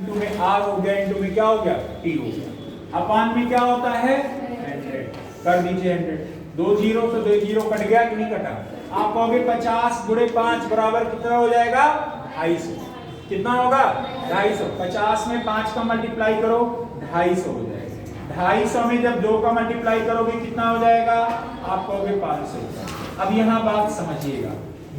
Into में are हो गया, इंटू में क्या हो गया, टी हो गया। अपान में क्या होता है 100, कर दीजिए 100। 2 जीरो से 2 जीरो कट गया कि नहीं कटा। आप कहोगे 50 गुणे 5 बराबर कितना हो जाएगा 250। कितना होगा 250। 50 में 5 का मल्टीप्लाई करो 250 हो जाएगा। 250 में जब 2 का मल्टीप्लाई करोगे कितना हो जाएगा, आप कहोगे 500। अब यहाँ बात समझिएगा,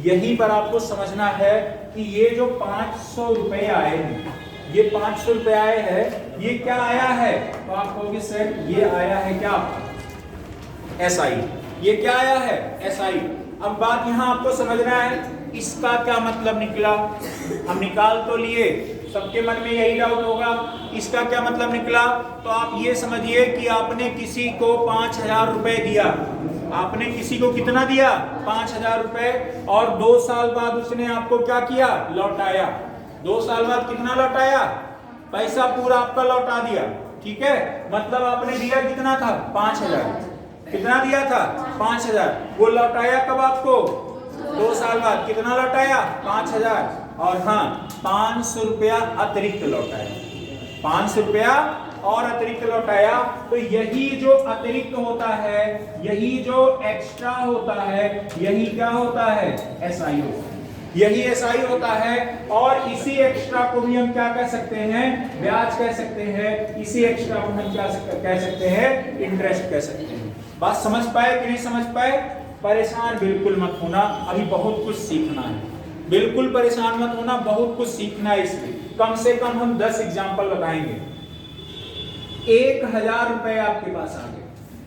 यहीं पर आपको समझना है कि ये जो 500 रुपए आए हैं, ये 500 रुपए आए हैं, ये क्या आया है, तो आप कहोगे सर ये आया है क्या, एसआई। ये क्या आया है, एसआई। अब बात यहां आपको समझना है, इसका क्या मतलब निकला। हम निकाल तो लिए, सबके मन में यही डाउट होगा, इसका क्या मतलब निकला। तो आप ये समझिए कि आपने किसी को 5000 रुपए दिया, आपने किसी को कितना दिया 5000 रुपए, और 2 साल बाद उसने आपको क्या किया, लौटाया। 2 साल बाद कितना लौटाया, पैसा पूरा आपका लौटा दिया। ठीक है, मतलब आपने दिया कितना था 5000, कितना दिया था 5000, वो लौटाया कब आपको 2 साल बाद, कितना लौटाया 5000, और हाँ 500 रुपया अतिरिक्त लौटाया, 500 रुपया और अतिरिक्त लौटाया। तो यही जो अतिरिक्त होता है, यही जो एक्स्ट्रा होता है, यही क्या होता है, एसआई होता है, यही एसआई होता है। और इसी एक्स्ट्रा को भी हम क्या कह सकते हैं, ब्याज कह सकते हैं। इसी एक्स्ट्रा को हम क्या कह सकते हैं, इंटरेस्ट कह सकते हैं। बात समझ पाए कि नहीं समझ पाए। परेशान बिल्कुल मत होना, अभी बहुत कुछ सीखना है, बिल्कुल परेशान मत होना, बहुत कुछ सीखना है। इसलिए कम से कम हम 10 एग्जाम्पल बताएंगे। 1000 रुपए आपके पास आ गए,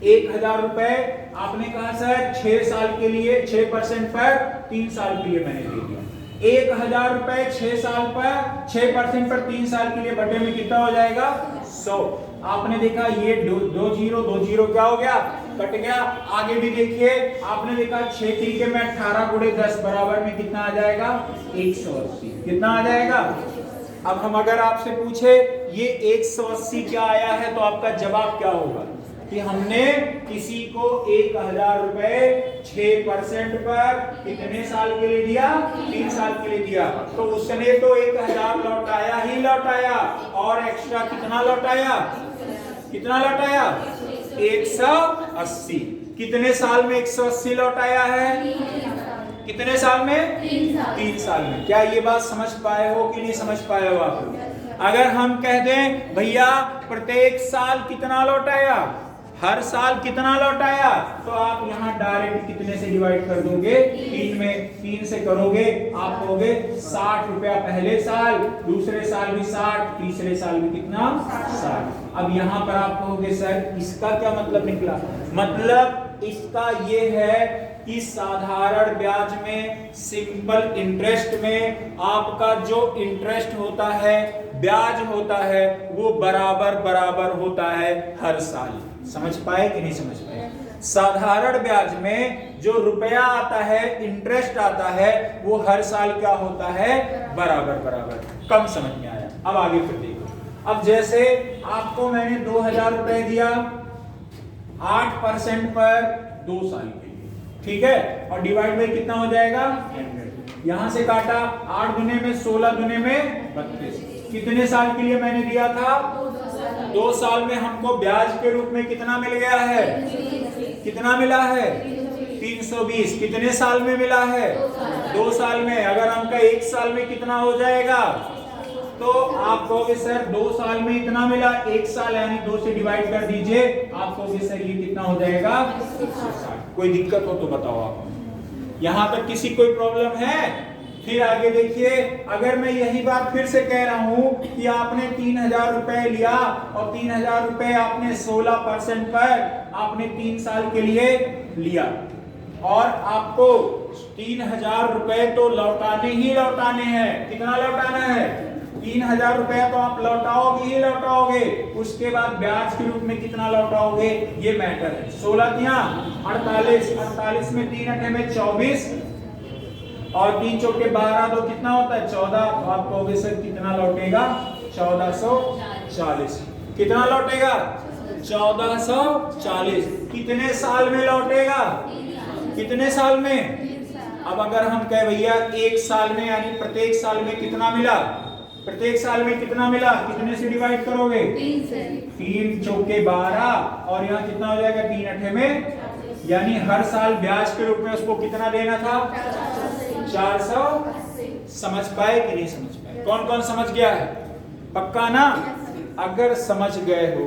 1000 रुपए आपने कहा सर 6 साल के लिए 6% पर 3 साल के लिए मैंने दे दिया। 1000 रुपए 6 साल पर 6% पर 3 साल के लिए बटे में कितना हो जाएगा 100। आपने देखा ये 2 जीरो क्या हो गया, कट गया। आगे भी देखिए, आपने देखा 6 तरीके में 18 गुणे 10 बराबर में कितना आ जाएगा 180। कितना आ जाएगा। अब हम अगर आपसे पूछे ये 180 क्या आया है, तो आपका जवाब क्या होगा कि हमने किसी को 1000 रुपए 6% पर कितने साल के लिए दिया, 3 साल के लिए दिया। तो उसने तो 1000 लौटाया ही लौटाया, और एक्स्ट्रा कितना लौटाया, कितना लौटाया 180। कितने साल में 180 लौटाया है, कितने साल में 3 साल में। क्या ये बात समझ पाए हो कि नहीं समझ पाए हो आप। अगर हम कह दें भैया प्रत्येक साल कितना लौटाया, हर साल कितना लौटाया, तो आप यहाँ डायरेक्ट कितने से डिवाइड कर दोगे 3 में। 3 से करोगे आप कहोगे 60 रुपया पहले साल, दूसरे साल भी 60, तीसरे साल भी कितना 60। अब यहाँ पर आप कहोगे सर इसका क्या मतलब निकला। मतलब इसका ये है कि साधारण ब्याज में, सिंपल इंटरेस्ट में आपका जो इंटरेस्ट होता है, ब्याज होता है, वो बराबर बराबर होता है हर साल। समझ पाए कि नहीं समझ पाए। साधारण ब्याज में जो रुपया आता है, इंटरेस्ट आता है, वो हर साल क्या होता है, बराबर बराबर। कम समझ में आया। अब आगे फिर देखो। अब जैसे आपको मैंने 2000 रुपए दिया 8% पर 2 साल के लिए, ठीक है, और डिवाइड बाई कितना हो जाएगा 100। यहां से काटा 8 दुने में 16, दुने में 32। कितने साल के लिए मैंने दिया था 2 साल में। हमको ब्याज के रूप में कितना मिल गया है, कितना मिला है 320। कितने साल में मिला है 2 साल में। अगर हमका 1 साल में कितना हो जाएगा, तो आप कहोगे सर 2 साल में इतना मिला, 1 साल यानी 2 से डिवाइड कर दीजिए, आप कहोगे सर ये कितना हो जाएगा 160। कोई दिक्कत हो तो बताओ आप। यहां तक किसी कोई प्रॉब्लम है। फिर आगे देखिए, अगर मैं यही बात फिर से कह रहा हूं कि आपने 3000 रुपए लिया, और 3000 रुपए आपने 16% पर आपने 3 साल के लिए लिया, और आपको 3000 रुपए तो लौटाने ही लौटाने हैं। कितना लौटाना है 3000 रुपया तो आप लौटाओगे ही लौटाओगे। उसके बाद ब्याज के रूप में कितना लौटाओगे, ये मैटर है। 16 या 48, 48 में 3 अठे में 24, और 3 चौके 12, तो कितना होता है 14। तो आप कहोगे सर कितना लौटेगा 1440। कितना लौटेगा 1440। कितने साल में लौटेगा, कितने साल में। अब अगर हम कहे भैया 1 साल में, यानी प्रत्येक साल में कितना मिला प्रत्येक साल में कितना मिला, कितने से डिवाइड करोगे, 3 से। 3 चौके 12 और यहाँ कितना हो जाएगा, 3 अठे में, यानी हर साल ब्याज के रूप में उसको कितना देना था, 480। समझ पाए कि नहीं समझ पाए? कौन कौन समझ गया है? पक्का ना? अगर समझ गए हो,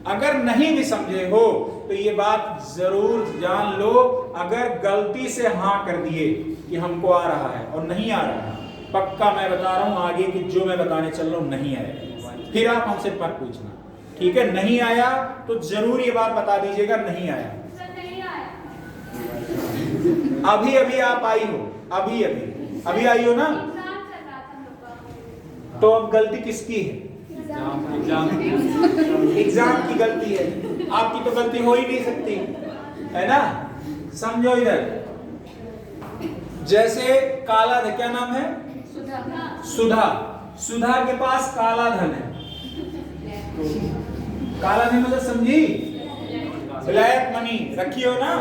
अगर नहीं भी समझे हो तो ये बात जरूर जान लो, अगर गलती से हाँ कर दिए कि हमको आ रहा है और नहीं आ रहा है, पक्का मैं बता रहा हूं आगे कि जो मैं बताने चल रहा हूं नहीं आया, फिर आप हमसे पर पूछना, ठीक है? नहीं आया तो जरूर ये बात बता दीजिएगा नहीं आया। अभी अभी आप आई हो, अभी अभी अभी आई हो ना, तो अब गलती किसकी है? एग्जाम की गलती है, आपकी तो गलती हो ही नहीं सकती, है ना? समझो इधर, जैसे काला धन, क्या नाम है? सुधा। सुधा के पास काला धन है, काला धन मतलब समझी, ब्लैक मनी रखी हो ना।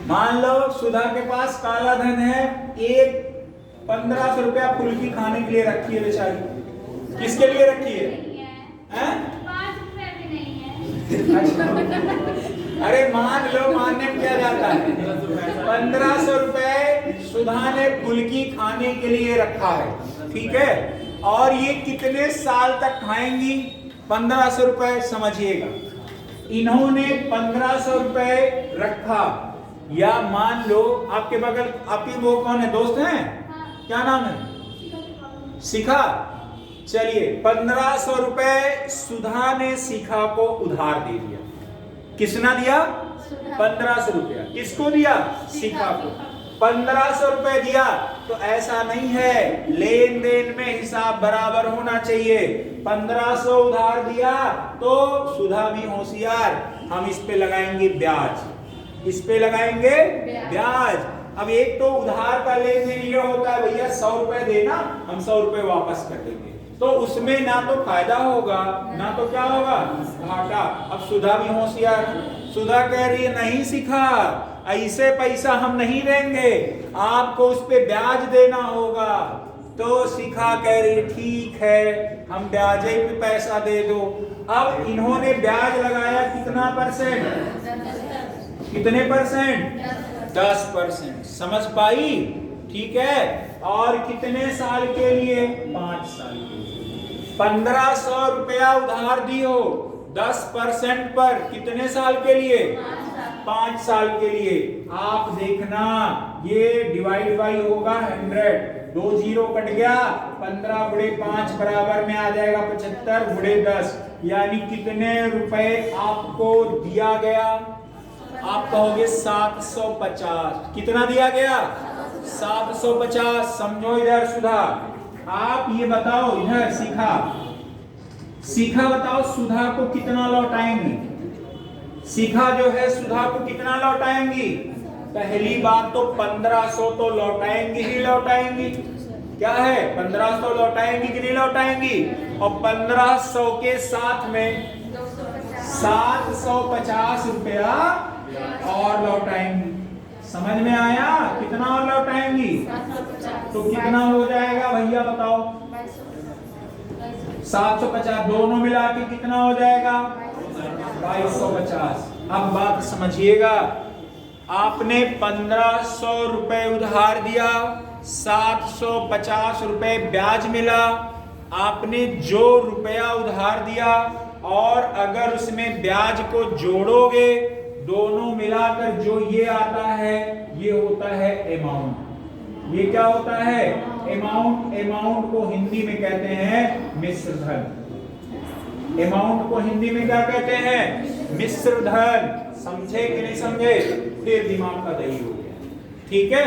मान लो सुधा के पास काला धन है, एक 1500 रुपया फुल्की खाने के लिए रखी है बेचारी। किसके लिए रखी है? 5 रुपए भी नहीं है। अरे मान लो, मानने में क्या जाता है, 1500 रुपए सुधा ने फुल्की खाने के लिए रखा है, ठीक है? और ये कितने साल तक खाएंगी? 1500 रुपए। समझिएगा, इन्होंने 1500 रुपए रखा, या मान लो आपके बगल, आपके वो कौन है, दोस्त हैं? क्या नाम है? शिखा। चलिए 1500 रुपए सुधा ने शिखा को उधार दे दिया। किसने दिया? 1500 रुपया। किसको दिया? शिखा को। 1500 रुपए दिया तो ऐसा नहीं है, लेन देन में हिसाब बराबर होना चाहिए। 1500 उधार दिया तो सुधा भी होशियार, हम इस पे लगाएंगे ब्याज, इस पे लगाएंगे ब्याज। अब एक तो उधार का लेन देन ये होता है, भैया 100 रुपए देना, हम 100 रुपए वापस कर देंगे, तो उसमें ना तो फायदा होगा ना तो क्या होगा, घाटा। अब सुधा भी होशियार, सुधा कह रही है नहीं सीखा, ऐसे पैसा हम नहीं देंगे, आपको उस पे ब्याज देना होगा। तो शिखा कह रही ठीक है, हम ब्याज पे पैसा दे दो। अब इन्होंने ब्याज लगाया कितना परसेंट? कितने परसेंट? 10%। समझ पाई? ठीक है। और कितने साल के लिए? 5 साल के लिए। 1500 रुपया उधार दियो 10% पर, कितने साल के लिए? 5 साल के लिए। आप देखना ये डिवाइड बाई होगा 100, 2 जीरो कट गया, 15 गुणे 5 बराबर में आ जाएगा 75 गुणे 10, यानी कितने रुपए आपको दिया गया? आप कहोगे 750। कितना दिया गया? 750। समझो इधर सुधा, आप ये बताओ, इधर शिखा बताओ सुधा को कितना लौटाएंगी? शिखा जो है सुधा को कितना लौटाएंगी? पहली बात तो 1500 तो लौटाएंगी ही लौटाएंगी। क्या है? 1500 लौटाएंगी कि नहीं लौटाएंगी? और 1500 के साथ में 750 रुपया और लौटाएंगी। समझ में आया? कितना और लौटाएंगी? तो कितना हो जाएगा भैया बताओ? 750 दोनों मिला के कितना हो जाएगा? 2250। अब बात समझिएगा, आपने 1500 रुपए उधार दिया, 750 रुपए ब्याज मिला। आपने जो रुपया उधार दिया और अगर उसमें ब्याज को जोड़ोगे, दोनों मिलाकर जो ये आता है ये होता है अमाउंट। ये क्या होता है? अमाउंट। अमाउंट को हिंदी में कहते हैं मिश्र धन। अमाउंट को हिंदी में क्या कहते हैं? मिश्र धन। समझे कि नहीं समझे? फिर दिमाग का दही हो गया। ठीक है,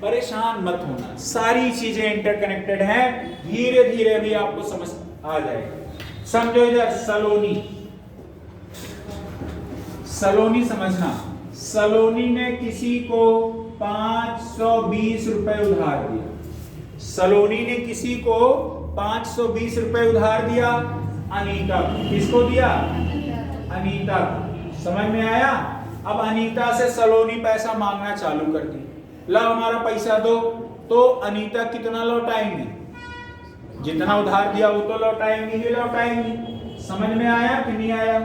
परेशान मत होना, सारी चीजें इंटरकनेक्टेड हैं, धीरे धीरे भी आपको समझ आ जाएगा। समझो इधर सलोनी। सलोनी समझना, सलोनी ने किसी को 520 रुपए उधार दिया। सलोनी ने किसी को 520 रुपए उधार दिया। अनीता किसको दिया? अनीता। समझ में आया? अब अनीता से सलोनी पैसा मांगना चालू कर दी, ला हमारा पैसा दो। तो अनीता कितना लौटाएंगी? जितना उधार दिया वो तो लौटाएंगे ही लौटाएंगे। समझ में आया कि नहीं आया?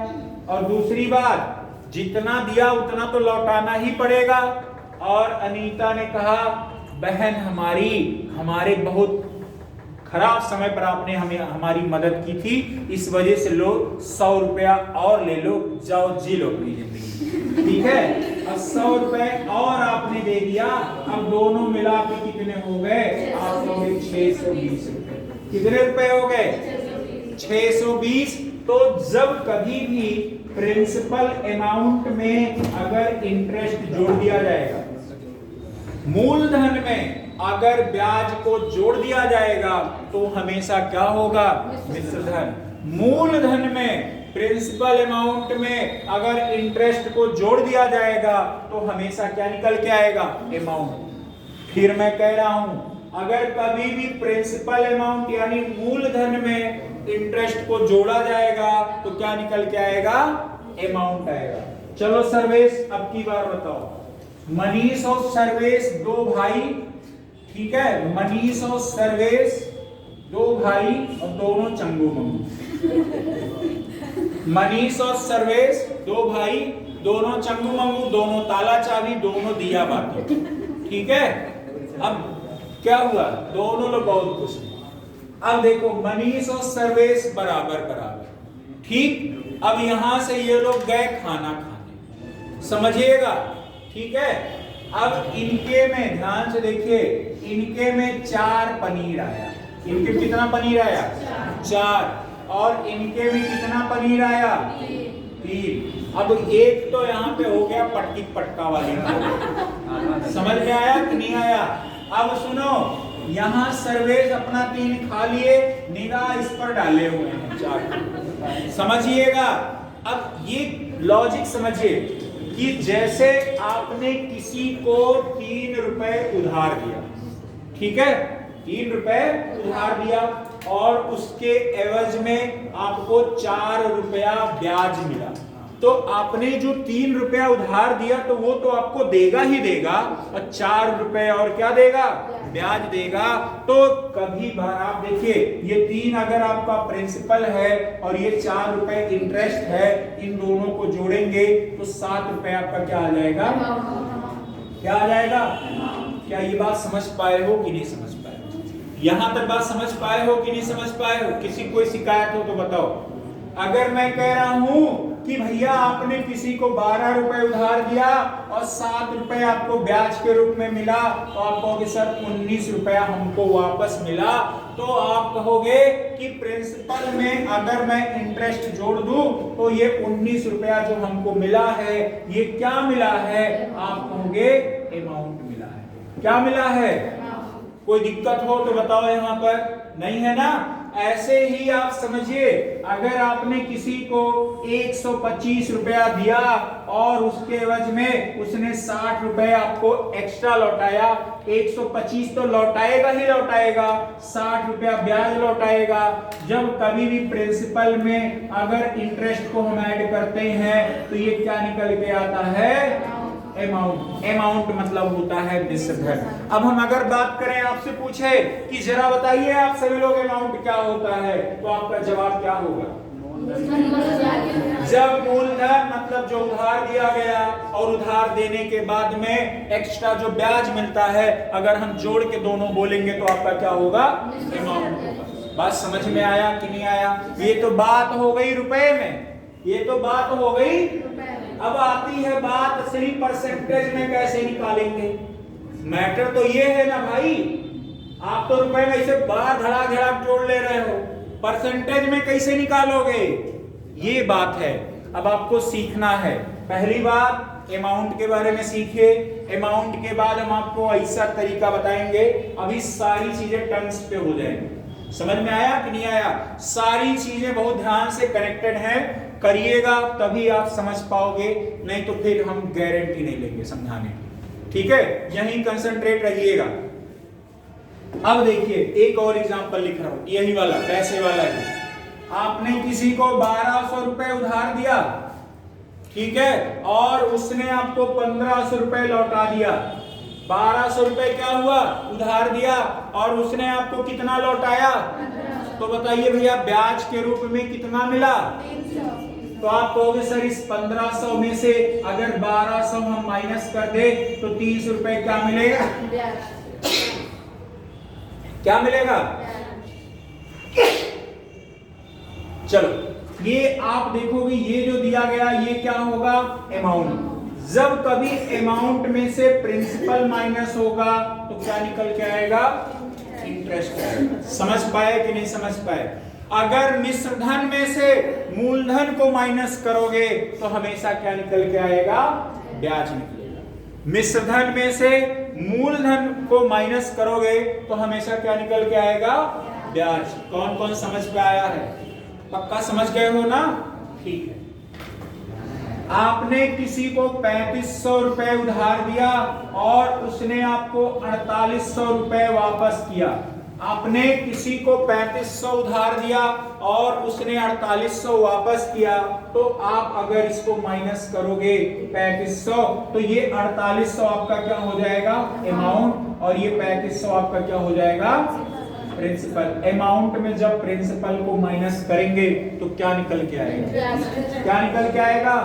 और दूसरी बात, जितना दिया उतना तो लौटाना ही पड़ेगा। और अनीता ने कहा बहन हमारे बहुत खराब समय पर आपने हमें हमारी मदद की थी, इस वजह से लो 100 रुपया और ले लो, जाओ जी लो अपनी जिंदगी। ठीक है, अब 100 रुपए और आपने दे दिया। अब दोनों मिला के कितने हो गए? आप हो गए 620 रुपए। कितने रुपए हो गए? 620। तो जब कभी भी प्रिंसिपल अमाउंट में अगर इंटरेस्ट जोड़ दिया जाएगा, मूलधन में अगर ब्याज को जोड़ दिया जाएगा तो हमेशा क्या होगा? मिश्र धन। मूलधन में प्रिंसिपल अमाउंट में अगर इंटरेस्ट को जोड़ दिया जाएगा तो हमेशा क्या निकल के आएगा? अमाउंट। फिर मैं कह रहा हूं, अगर कभी भी प्रिंसिपल अमाउंट यानी मूलधन में इंटरेस्ट को जोड़ा जाएगा तो क्या निकल के आएगा? अमाउंट आएगा। चलो सर्वेश, अब की बार बताओ। मनीष और सर्वेश दो भाई, ठीक है, मनीष और सर्वेश दो भाई और दोनों चंगू मंगू। मनीष और सर्वेश दो भाई, दोनों चंगू मंगू, दोनों ताला चाबी, दोनों दिया बाती। ठीक है, अब क्या हुआ? दोनों लोग बहुत खुश हैं। अब देखो मनीष और सर्वेश बराबर बराबर, ठीक। अब यहां से ये लोग गए खाना खाने, समझिएगा, ठीक है। अब इनके में ध्यान से देखिए, इनके में 4 पनीर आया। इनके कितना पनीर आया? 4। और इनके में कितना पनीर आया? 3। अब एक तो यहाँ पे हो गया पट्टी पटका वाली। समझ में आया कि नहीं आया? अब सुनो, यहाँ सर्वेश अपना 3 खा लिए, निगाह इस पर डाले हुए हैं 4। समझिएगा। अब ये लॉजिक समझिए कि जैसे आपने किसी को 3 रुपए उधार दिया, ठीक है, 3 रुपए उधार दिया और उसके एवज में आपको 4 रुपया ब्याज मिला, तो आपने जो 3 रुपया उधार दिया तो वो तो आपको देगा ही देगा, और 4 रुपए और क्या देगा? ब्याज देगा। तो कभी बार आप देखिए, ये 3 अगर आपका प्रिंसिपल है और ये 4 रुपए इंटरेस्ट है, इन दोनों को जोड़ेंगे तो 7 रुपए आपका क्या आ जाएगा? क्या आ जाएगा? क्या ये बात समझ पाए हो कि नहीं समझ पाए? यहां तक बात समझ पाए हो कि नहीं समझ पाए हो? किसी कोई शिकायत हो तो बताओ। अगर मैं कह रहा हूं कि भैया आपने किसी को 12 रुपए उधार दिया और 7 रुपए आपको ब्याज के रूप में मिला, तो आप कहोगे सर 19 रुपया हमको वापस मिला, तो आप कहोगे कि प्रिंसिपल में अगर मैं इंटरेस्ट जोड़ दूं तो ये 19 रुपया जो हमको मिला है, ये क्या मिला है? आप कहोगे अमाउंट मिला है। क्या मिला है? कोई दिक्कत हो तो बताओ यहाँ पर, नहीं है ना? ऐसे ही आप समझिए, अगर आपने किसी को 125 रुपया दिया और उसके एवज में उसने 60 रुपए आपको एक्स्ट्रा लौटाया, 125 तो लौटाएगा ही लौटाएगा, 60 रुपया ब्याज लौटाएगा। जब कभी भी प्रिंसिपल में अगर इंटरेस्ट को हम ऐड करते हैं तो ये क्या निकल के आता है? अमाउंट। अमाउंट मतलब होता है मिश्र धन। अब हम अगर बात करें, आपसे पूछे कि जरा बताइए आप सभी लोग अमाउंट क्या होता है, तो आपका जवाब क्या होगा? जब मूलधन मतलब जो उधार दिया गया और उधार देने के बाद में एक्स्ट्रा जो ब्याज मिलता है, अगर हम जोड़ के दोनों बोलेंगे तो आपका क्या होगा? अमाउंट होगा। बात समझ में आया कि नहीं आया? ये तो बात हो गई रुपए में, ये तो बात हो गई। अब आती है बात असली परसेंटेज में कैसे निकालेंगे। मैटर तो ये है ना भाई, आप तो रुपए में इसे बार धड़ा धड़ा जोड़ ले रहे हो, परसेंटेज में कैसे निकालोगे? ये बात है। अब आपको सीखना है। पहली बात अमाउंट के बारे में सीखिए। अमाउंट के बाद हम आपको ऐसा तरीका बताएंगे, अभी सारी चीजें टर्म्स पे हो जाएंगी। समझ में आया कि नहीं आया? सारी चीजें बहुत ध्यान से कनेक्टेड हैं, करिएगा तभी आप समझ पाओगे, नहीं तो फिर हम गारंटी नहीं लेंगे समझाने की। ठीक है, यहीं कंसंट्रेट रहिएगा। अब देखिए एक और एग्जांपल लिख रहा हूं, यही वाला पैसे वाला ही। आपने किसी को 1200 रुपए उधार दिया, ठीक है, और उसने आपको 1500 रुपए लौटा दिया। 1200 रुपए क्या हुआ? उधार दिया और उसने आपको कितना लौटाया? तो बताइए भैया ब्याज के रूप में कितना मिला? 300। तो आप कहोगे सर इस 1500 में से अगर 1200 हम माइनस कर दे तो 30 रुपए क्या मिलेगा? क्या मिलेगा? चलो ये आप देखोगे ये जो दिया गया ये क्या होगा? अमाउंट। जब कभी अमाउंट में से प्रिंसिपल माइनस होगा तो क्या निकल के आएगा? इंटरेस्ट। समझ पाए कि नहीं समझ पाए? अगर मिश्र धन में से मूलधन को माइनस करोगे तो हमेशा क्या निकल के आएगा? ब्याज निकलेगा। मिश्र धन में से मूलधन को माइनस करोगे तो हमेशा क्या निकल के आएगा? ब्याज। कौन कौन समझ पे आया है? पक्का समझ गए हो ना? ठीक है। आपने किसी को 3500 रुपए उधार दिया और उसने आपको 4800 रुपए वापस किया। आपने किसी को 3500 उधार दिया और उसने 4800 वापस किया, तो आप अगर इसको माइनस करोगे 3500 तो ये 4800 आपका क्या हो जाएगा? अमाउंट। और ये 3500 आपका क्या हो जाएगा? प्रिंसिपल। अमाउंट में जब प्रिंसिपल को माइनस करेंगे तो क्या निकल के आएगा? क्या निकल के आएगा?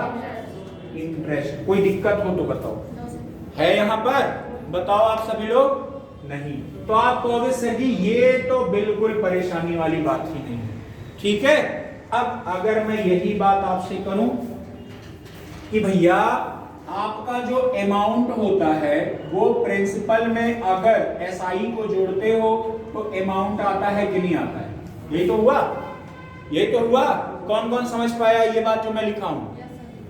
इंटरेस्ट। कोई दिक्कत हो तो बताओ, है यहाँ पर? बताओ आप सभी लोग। नहीं तो आप कहोगे सर जी ये तो बिल्कुल परेशानी वाली बात ही नहीं है। ठीक है। अब अगर मैं यही बात आपसे करूं कि भैया आपका जो अमाउंट होता है वो प्रिंसिपल में अगर एसआई को जोड़ते हो तो अमाउंट आता है कि नहीं आता है? यही तो हुआ, यही तो हुआ। कौन कौन समझ पाया ये बात जो मैं लिखा हूं?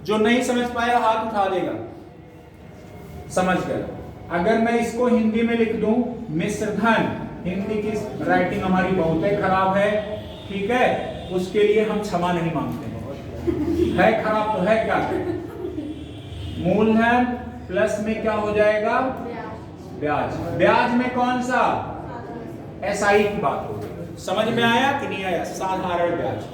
जो नहीं समझ पाया हाथ उठा देगा। समझ गया? अगर मैं इसको हिंदी में लिख दूं मिश्र धन, हिंदी की राइटिंग हमारी बहुत ही खराब है, ठीक है, उसके लिए हम क्षमा नहीं मांगते है खराब तो है क्या? मूलधन प्लस में क्या हो जाएगा? ब्याज। ब्याज में कौन सा? एसआई की बात होगी। समझ में आया कि नहीं आया? साधारण ब्याज।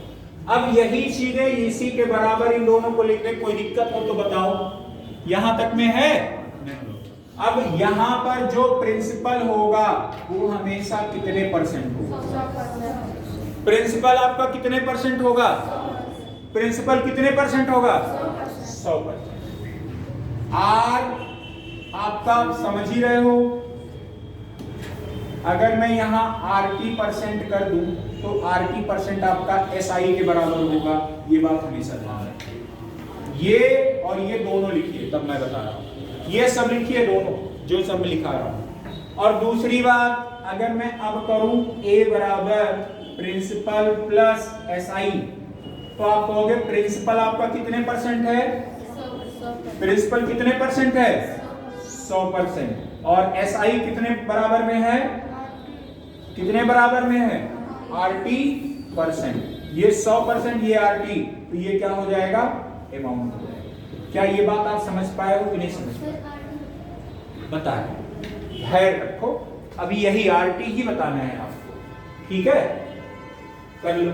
अब यही चीजें इसी के बराबर इन दोनों को लिखने कोई दिक्कत हो तो बताओ। यहां तक में है? अब यहां पर जो प्रिंसिपल होगा वो हमेशा कितने परसेंट होगा? प्रिंसिपल आपका कितने परसेंट होगा? प्रिंसिपल कितने परसेंट होगा? 100%। आर आपका समझ ही रहे हो। अगर मैं यहां आरटी परसेंट कर दूं तो आरटी परसेंट आपका एसआई के बराबर होगा। ये बात हमेशा ध्यान रखें। ये और ये दोनों लिखिए, तब मैं बता रहा हूं। ये सब लिखिए दोनों जो सब लिखा रहा हूं। और दूसरी बात, अगर मैं अब करूं ए बराबर प्रिंसिपल प्लस एसआई तो आप कहोगे प्रिंसिपल आपका कितने परसेंट है? प्रिंसिपल कितने परसेंट है? 100%। और एसआई कितने बराबर में है? कितने बराबर में है? RT percent. ये 100%, ये आरटी, तो ये क्या हो जाएगा? अमाउंट हो जाएगा। क्या ये बात आप समझ पाए हो कि नहीं समझ पाए? बताएं, धैर्य रखो। अभी यही आरटी ही बताना है आपको, ठीक है? कर लो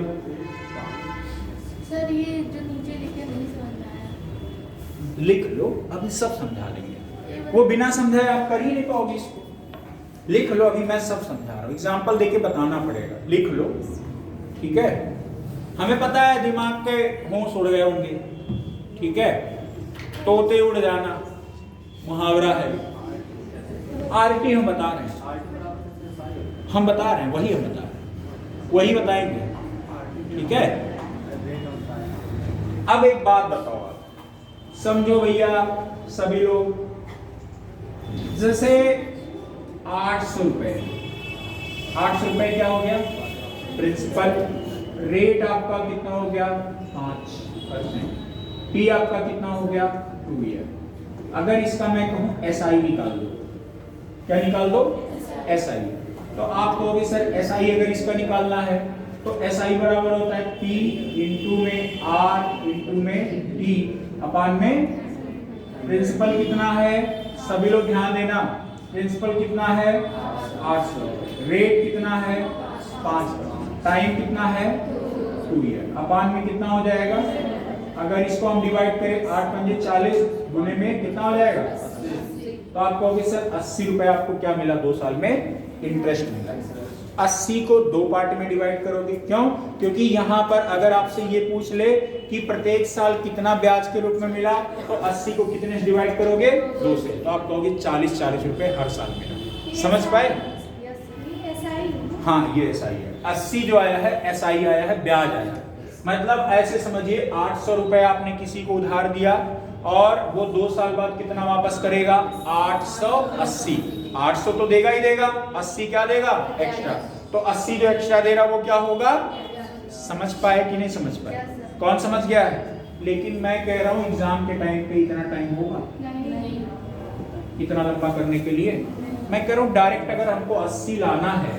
सर। ये जो नीचे लिखे नहीं समझ आया। लिख लो, अभी सब समझा देंगे। वो बिना समझाए आप कर ही नहीं पाओगे इसको। लिख लो, अभी मैं सब समझा रहा हूँ, एग्जाम्पल देके बताना पड़ेगा। लिख लो, ठीक है? हमें पता है दिमाग के होश उड़ गए होंगे, ठीक है? तोते उड़ जाना मुहावरा है। आरटी हम बता रहे हैं, हम बता रहे हैं, वही हम बता रहे हैं, वही बताएंगे, ठीक है? अब एक बात बताओ आप, समझो भैया सभी लोग, जैसे 800 रुपए, 800 रुपए क्या हो गया? प्रिंसिपल। रेट आपका कितना हो गया? 5%। पी आपका कितना हो गया? 2 ईयर। अगर इसका मैं कहूं एसआई निकाल दो, क्या निकाल दो? एसआई। तो आप कहोगे सर एसआई अगर इसका निकालना है तो एसआई बराबर होता है पी इंटू में आर इंटू में टी अपान में प्रिंसिपल कितना है? सभी लोग ध्यान देना, प्रिंसिपल कितना है? 800। रेट कितना है? 5%। टाइम कितना है? 2 ईयर। अपान में कितना हो जाएगा? अगर इसको हम डिवाइड करें 8 पंजे 40 गुने में कितना हो जाएगा? तो आप कहोगे सर 80 रुपए आपको क्या मिला? 2 साल में इंटरेस्ट मिला। 80 को 2 पार्ट में डिवाइड करोगे। क्यों? क्योंकि यहाँ पर अगर आपसे ये पूछ ले कि प्रत्येक साल कितना ब्याज के रूप में मिला, तो 80 को कितने से डिवाइड करोगे? 2 से। तो आप कहोगे 40 रुपए हर साल मिला। समझ पाए? हाँ, ये SI है। 80 जो आया है SI आया है, ब्याज आया है। मतलब ऐसे समझिए 800 रुपए आपने किसी को उधार दिया और वो 2 साल बाद कितना वापस करेगा? 880। 800 तो देगा ही देगा, 80 क्या देगा? एक्स्ट्रा। तो 80 जो एक्स्ट्रा दे रहा वो क्या होगा? समझ पाए कि नहीं समझ पाए? कौन समझ गया है? लेकिन मैं कह रहा हूं एग्जाम के टाइम पे इतना टाइम होगा इतना लंबा करने के लिए? मैं कह रहा हूं डायरेक्ट अगर हमको 80 लाना है,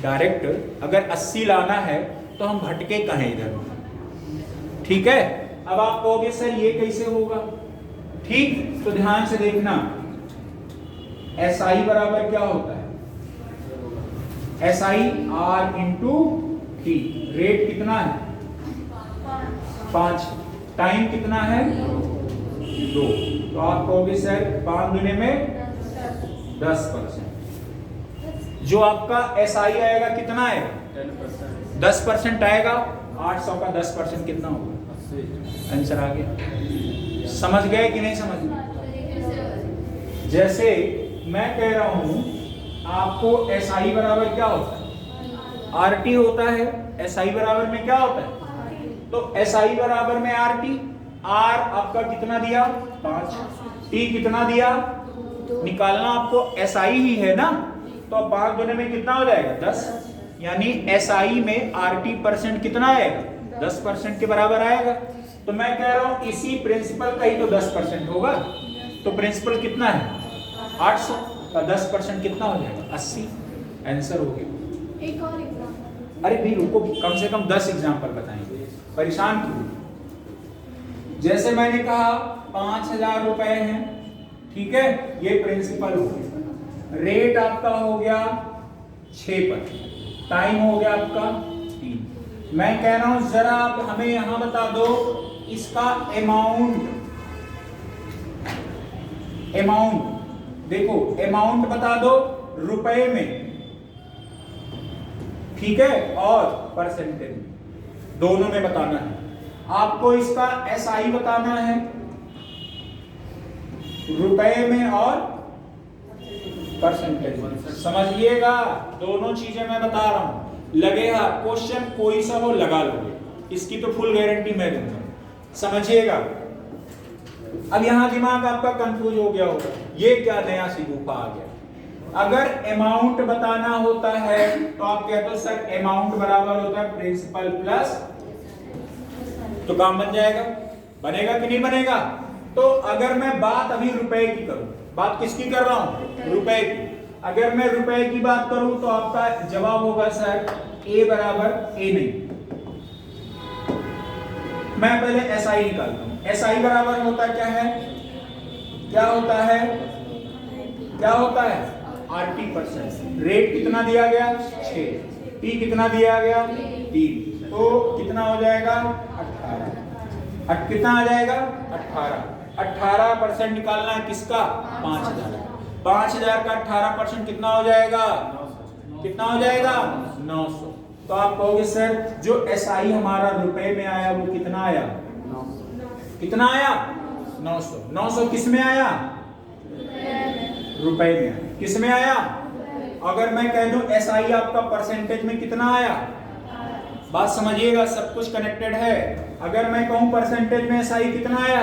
डायरेक्ट अगर 80 लाना है तो हम भटके कहें इधर। ठीक है, अब आप कहोगे सर ये कैसे होगा? ठीक, तो ध्यान से देखना, SI बराबर क्या होता है? SI R into T। Rate कितना है? 5। टाइम कितना है? 2। तो आप कहोगे सर 5 दुने में 10%। जो आपका SI आएगा कितना आएगा? 10% आएगा। 800 का 10% कितना होगा? आंसर आ गया। समझ गए कि नहीं समझ गए? जैसे मैं कह रहा हूं आपको SI बराबर क्या होता है? RT होता है। SI बराबर में क्या होता है? तो SI बराबर में RT। R आपका कितना दिया? 5। T कितना दिया? निकालना आपको SI ही है ना, तो 5 दुने में कितना हो जाएगा? 10। यानी SI में RT% कितना आएगा? 10% के बराबर आएगा। तो मैं कह रहा हूं इसी प्रिंसिपल का ही तो 10% होगा। तो प्रिंसिपल कितना है? 800 का 10% कितना हो जाएगा? 80। आंसर हो गया। एक और एग्जांपल। अरे भी रुको, कम से कम 10 एग्जांपल बताएंगे, परेशान क्यों? जैसे मैंने कहा 5000 रुपए हैं, ठीक है, ये प्रिंसिपल हो गया। रेट आपका हो गया 6%। टाइम हो गया आपका 3। मैं कह रहा हूं जरा आप हमें यहां बता दो इसका अमाउंट देखो, अमाउंट बता दो रुपए में, ठीक है, और परसेंटेज में, दोनों में बताना है। आपको इसका SI बताना है रुपए में और परसेंटेज में। समझिएगा, दोनों चीजें मैं बता रहा हूं। लगेगा क्वेश्चन कोई सा हो लगा लोगे, इसकी तो फुल गारंटी मैं दूंगा। समझिएगा। अब यहां दिमाग आपका कंफ्यूज हो गया होगा, ये क्या नया सिगुफा आ गया। अगर अमाउंट बताना होता है तो आप कहते हो सर अमाउंट बराबर होता है प्रिंसिपल प्लस, तो काम बन जाएगा। बनेगा कि नहीं बनेगा? तो अगर मैं बात अभी रुपए की करूं, बात किसकी कर रहा हूं? रुपए की। अगर मैं रुपए की बात करूं तो आपका जवाब होगा सर A बराबर A नहीं। मैं पहले SI निकालता हूं। SI बराबर होता क्या है? क्या होता है? क्या होता है? RT%। रेट कितना दिया गया? 6। T कितना दिया गया? 3। तो कितना हो जाएगा? 18। कितना आ जाएगा? 18। 18% निकालना है किसका? 5000। 5000 का 18% कितना हो जाएगा? कितना हो जाएगा? 900। तो आप कहोगे सर जो SI हमारा रुपए में आया वो कितना आया? कितना आया? 900। 900 किस में आया? रुपए में। किस में आया? अगर मैं कह दूं SI आपका परसेंटेज में कितना आया? बात समझिएगा, सब कुछ कनेक्टेड है। अगर मैं कहूं परसेंटेज में SI कितना आया?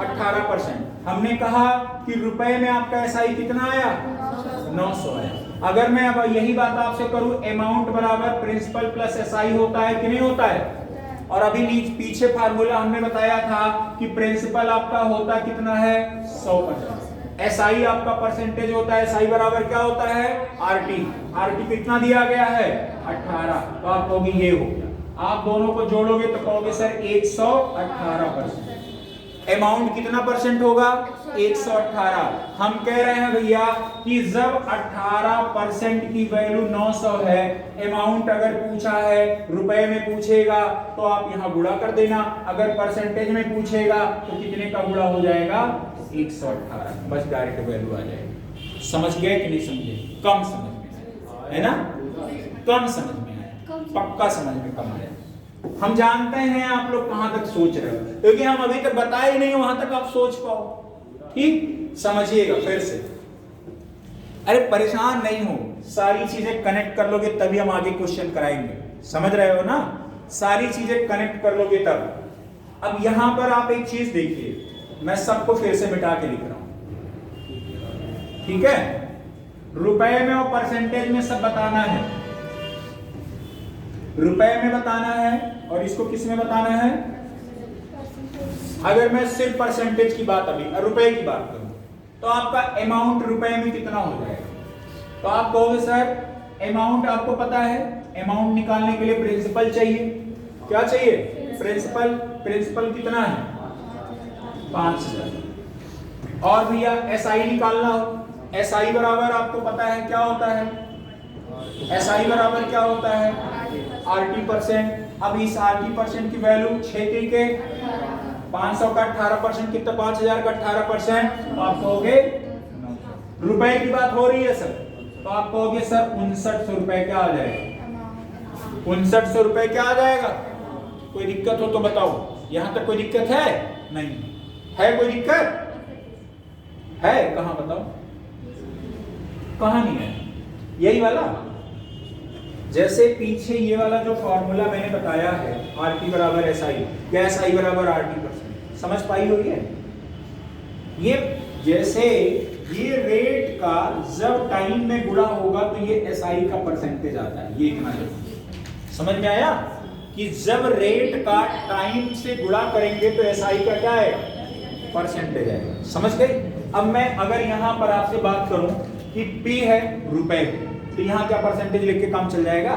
18%। हमने कहा कि रुपए में आपका SI कितना आया? 900 आया। अगर मैं अब यही बात आपसे करूं अमाउंट बराबर प्रिंसिपल प्लस SI होता है कि नहीं होता है? और अभी पीछे फार्मूला हमने बताया था कि प्रिंसिपल आपका होता कितना है? 100%। SI आपका परसेंटेज होता है, SI बराबर क्या होता है? RT। RT कितना दिया गया है? 18। तो आप कहोगे ये हो गया। आप दोनों को जोड़ोगे तो कहोगे सर 118%। अमाउंट कितना परसेंट होगा? 118। हम कह रहे हैं भैया कि जब 18% की वैल्यू 900 है, अमाउंट अगर पूछा है रुपए में पूछेगा तो आप यहां गुणा कर देना, अगर परसेंटेज में पूछेगा तो कितने का गुणा हो जाएगा? 118। बस डायरेक्ट वैल्यू आ जाएगी। समझ गए कि नहीं समझे? कम समझ में है ना? कम समझ में आया, पक्का समझ में कम आया। हम जानते हैं आप लोग कहां तक सोच रहे हो, क्योंकि हम अभी तक बताए ही नहीं वहां तक आप सोच पाओ। ठीक, समझिएगा फिर से। अरे परेशान नहीं हो, सारी चीजें कनेक्ट कर लोगे तभी हम आगे क्वेश्चन कराएंगे, समझ रहे हो ना? सारी चीजें कनेक्ट कर लोगे तब। अब यहां पर आप एक चीज देखिए, मैं सबको फिर से मिटा के लिख रहा हूं, ठीक है? रुपए में और परसेंटेज में सब बताना है, रुपए में बताना है और इसको किस में बताना है? अगर मैं सिर्फ परसेंटेज की बात, अभी रुपए की बात करूं, तो आपका अमाउंट रुपए में कितना हो जाएगा? तो आप कहोगे सर अमाउंट आपको पता है, अमाउंट निकालने के लिए प्रिंसिपल चाहिए। क्या चाहिए? प्रिंसिपल। प्रिंसिपल कितना है? 5000। और भैया एसआई निकालना हो, एसआई बराबर आपको पता है क्या होता है? एसआई बराबर क्या होता है? RT%। अब इस RT% की वैल्यू 6 तरीके, 500 का 18% कितना? 5000 का 18%, तो आप कहोगे रुपए की बात हो रही है सर, तो आप कहोगे सर 5900 रुपए क्या आ जाएगा? 5900 रुपए क्या आ जाएगा? कोई दिक्कत हो तो बताओ, यहां तक कोई दिक्कत है? नहीं है। कोई दिक्कत है? कहां बताओ, कहां नहीं है? यही वाला, जैसे पीछे ये वाला जो फॉर्मूला मैंने बताया है, RT बराबर SI या SI बराबर RT%, समझ पाई होगी? ये जैसे ये रेट का जब टाइम में गुणा होगा तो ये SI का परसेंटेज आता है, ये इतना समझ में आया कि जब रेट का टाइम से गुणा करेंगे तो SI का क्या आएगा? परसेंटेज आएगा। समझ गए? अब मैं अगर यहां पर आपसे बात करूं कि P है रुपए, तो यहाँ क्या परसेंटेज लिख के काम चल जाएगा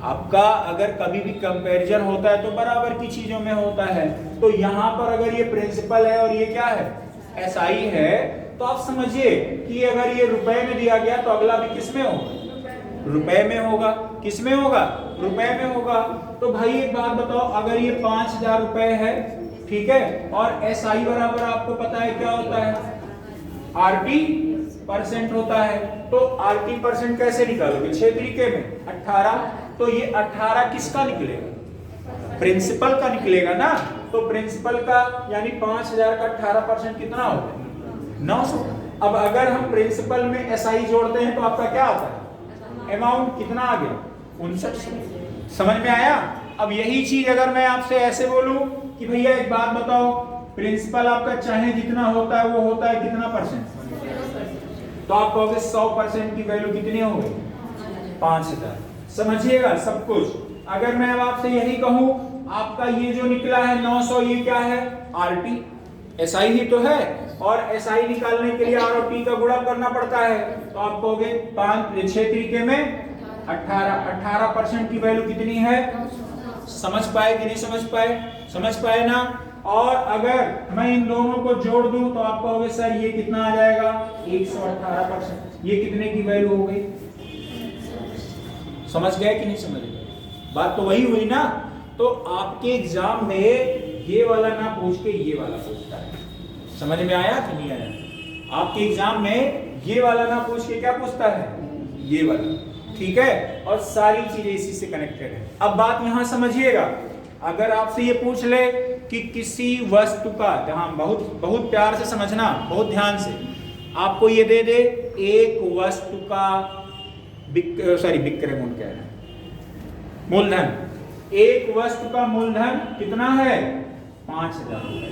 आपका? अगर कभी भी कंपैरिजन होता है तो बराबर की चीजों में होता है, तो यहाँ पर अगर ये प्रिंसिपल है और ये क्या है? SI है, तो आप समझिए कि अगर ये रुपए में दिया गया तो अगला भी किस में होगा? रुपए में होगा। किस में होगा? रुपए में होगा। तो भाई एक बात बताओ, अगर ये 5000 रुपए है, ठीक है, और SI बराबर आपको पता है क्या होता है? RT% होता है, तो RT% कैसे निकालोगे? 6 तरीके में 18, तो ये 18 किसका निकलेगा? प्रिंसिपल का निकलेगा ना। तो प्रिंसिपल का यानी 5000 का 18% कितना होगा? 900। अब अगर हम प्रिंसिपल में SI जोड़ते हैं तो आपका क्या आता है? अमाउंट कितना आ गया? 5900। समझ में आया? अब यही चीज अगर मैं आपसे ऐसे बोलूं कि भैया एक बात बताओ, प्रिंसिपल आपका चाहे जितना होता है वो होता है कितना परसेंट? तो आप कहोगे 100% की वैल्यू कितनी हो गई? 5000। समझिएगा सब कुछ। अगर मैं अब आपसे यही कहूं, आपका ये जो निकला है 900, ये क्या है? RT, SI ही तो है, और SI निकालने के लिए R और T का गुणा करना पड़ता है, तो आप कहोगे 6 तरीके में 18% की वैल्यू कितनी है? समझ पाए कि नहीं समझ पाए? समझ पाए ना? और अगर मैं इन दोनों को जोड़ दूं तो आप कहोगे सर ये कितना आ जाएगा? 118%। ये कितने की वैल्यू हो गई? समझ गए कि नहीं समझ गए? बात तो वही हुई ना। तो आपके एग्जाम में ये वाला ना पूछ के ये वाला पूछता है। समझ में आया कि नहीं आया? आपके एग्जाम में ये वाला ना पूछ के क्या पूछता है? ये वाला। ठीक है, और सारी चीजें इसी से कनेक्टेड है। अब बात यहां समझिएगा, अगर आपसे ये पूछ ले कि किसी वस्तु का, जहां बहुत प्यार से समझना, बहुत ध्यान से, आपको ये दे दे एक वस्तु का विक्रय मूल्य क्या है? मूलधन। एक वस्तु का मूलधन कितना है? 5000 रुपए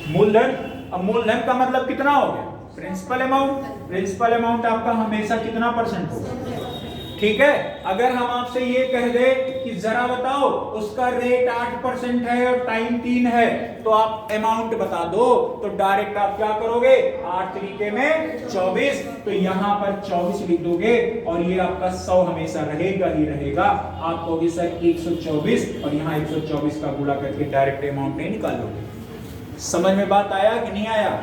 मूलधन। अब मूलधन का मतलब कितना हो गया? Principal amount. प्रिंसिपल अमाउंट आपका हमेशा कितना परसेंट होगा? ठीक है। अगर हम आपसे ये कह दे कि जरा बताओ उसका रेट 8% है और टाइम 3 है, तो आप अमाउंट बता दो, तो डायरेक्ट आप क्या करोगे? 8 तरीके में 24, तो यहां पर 24 लिख दोगे और ये आपका 100 हमेशा रहेगा ही रहेगा। आप कहोगे सर 124 और यहाँ 124 का गुणा करके डायरेक्ट अमाउंट नहीं निकालोगे। समझ में बात आया कि नहीं आया?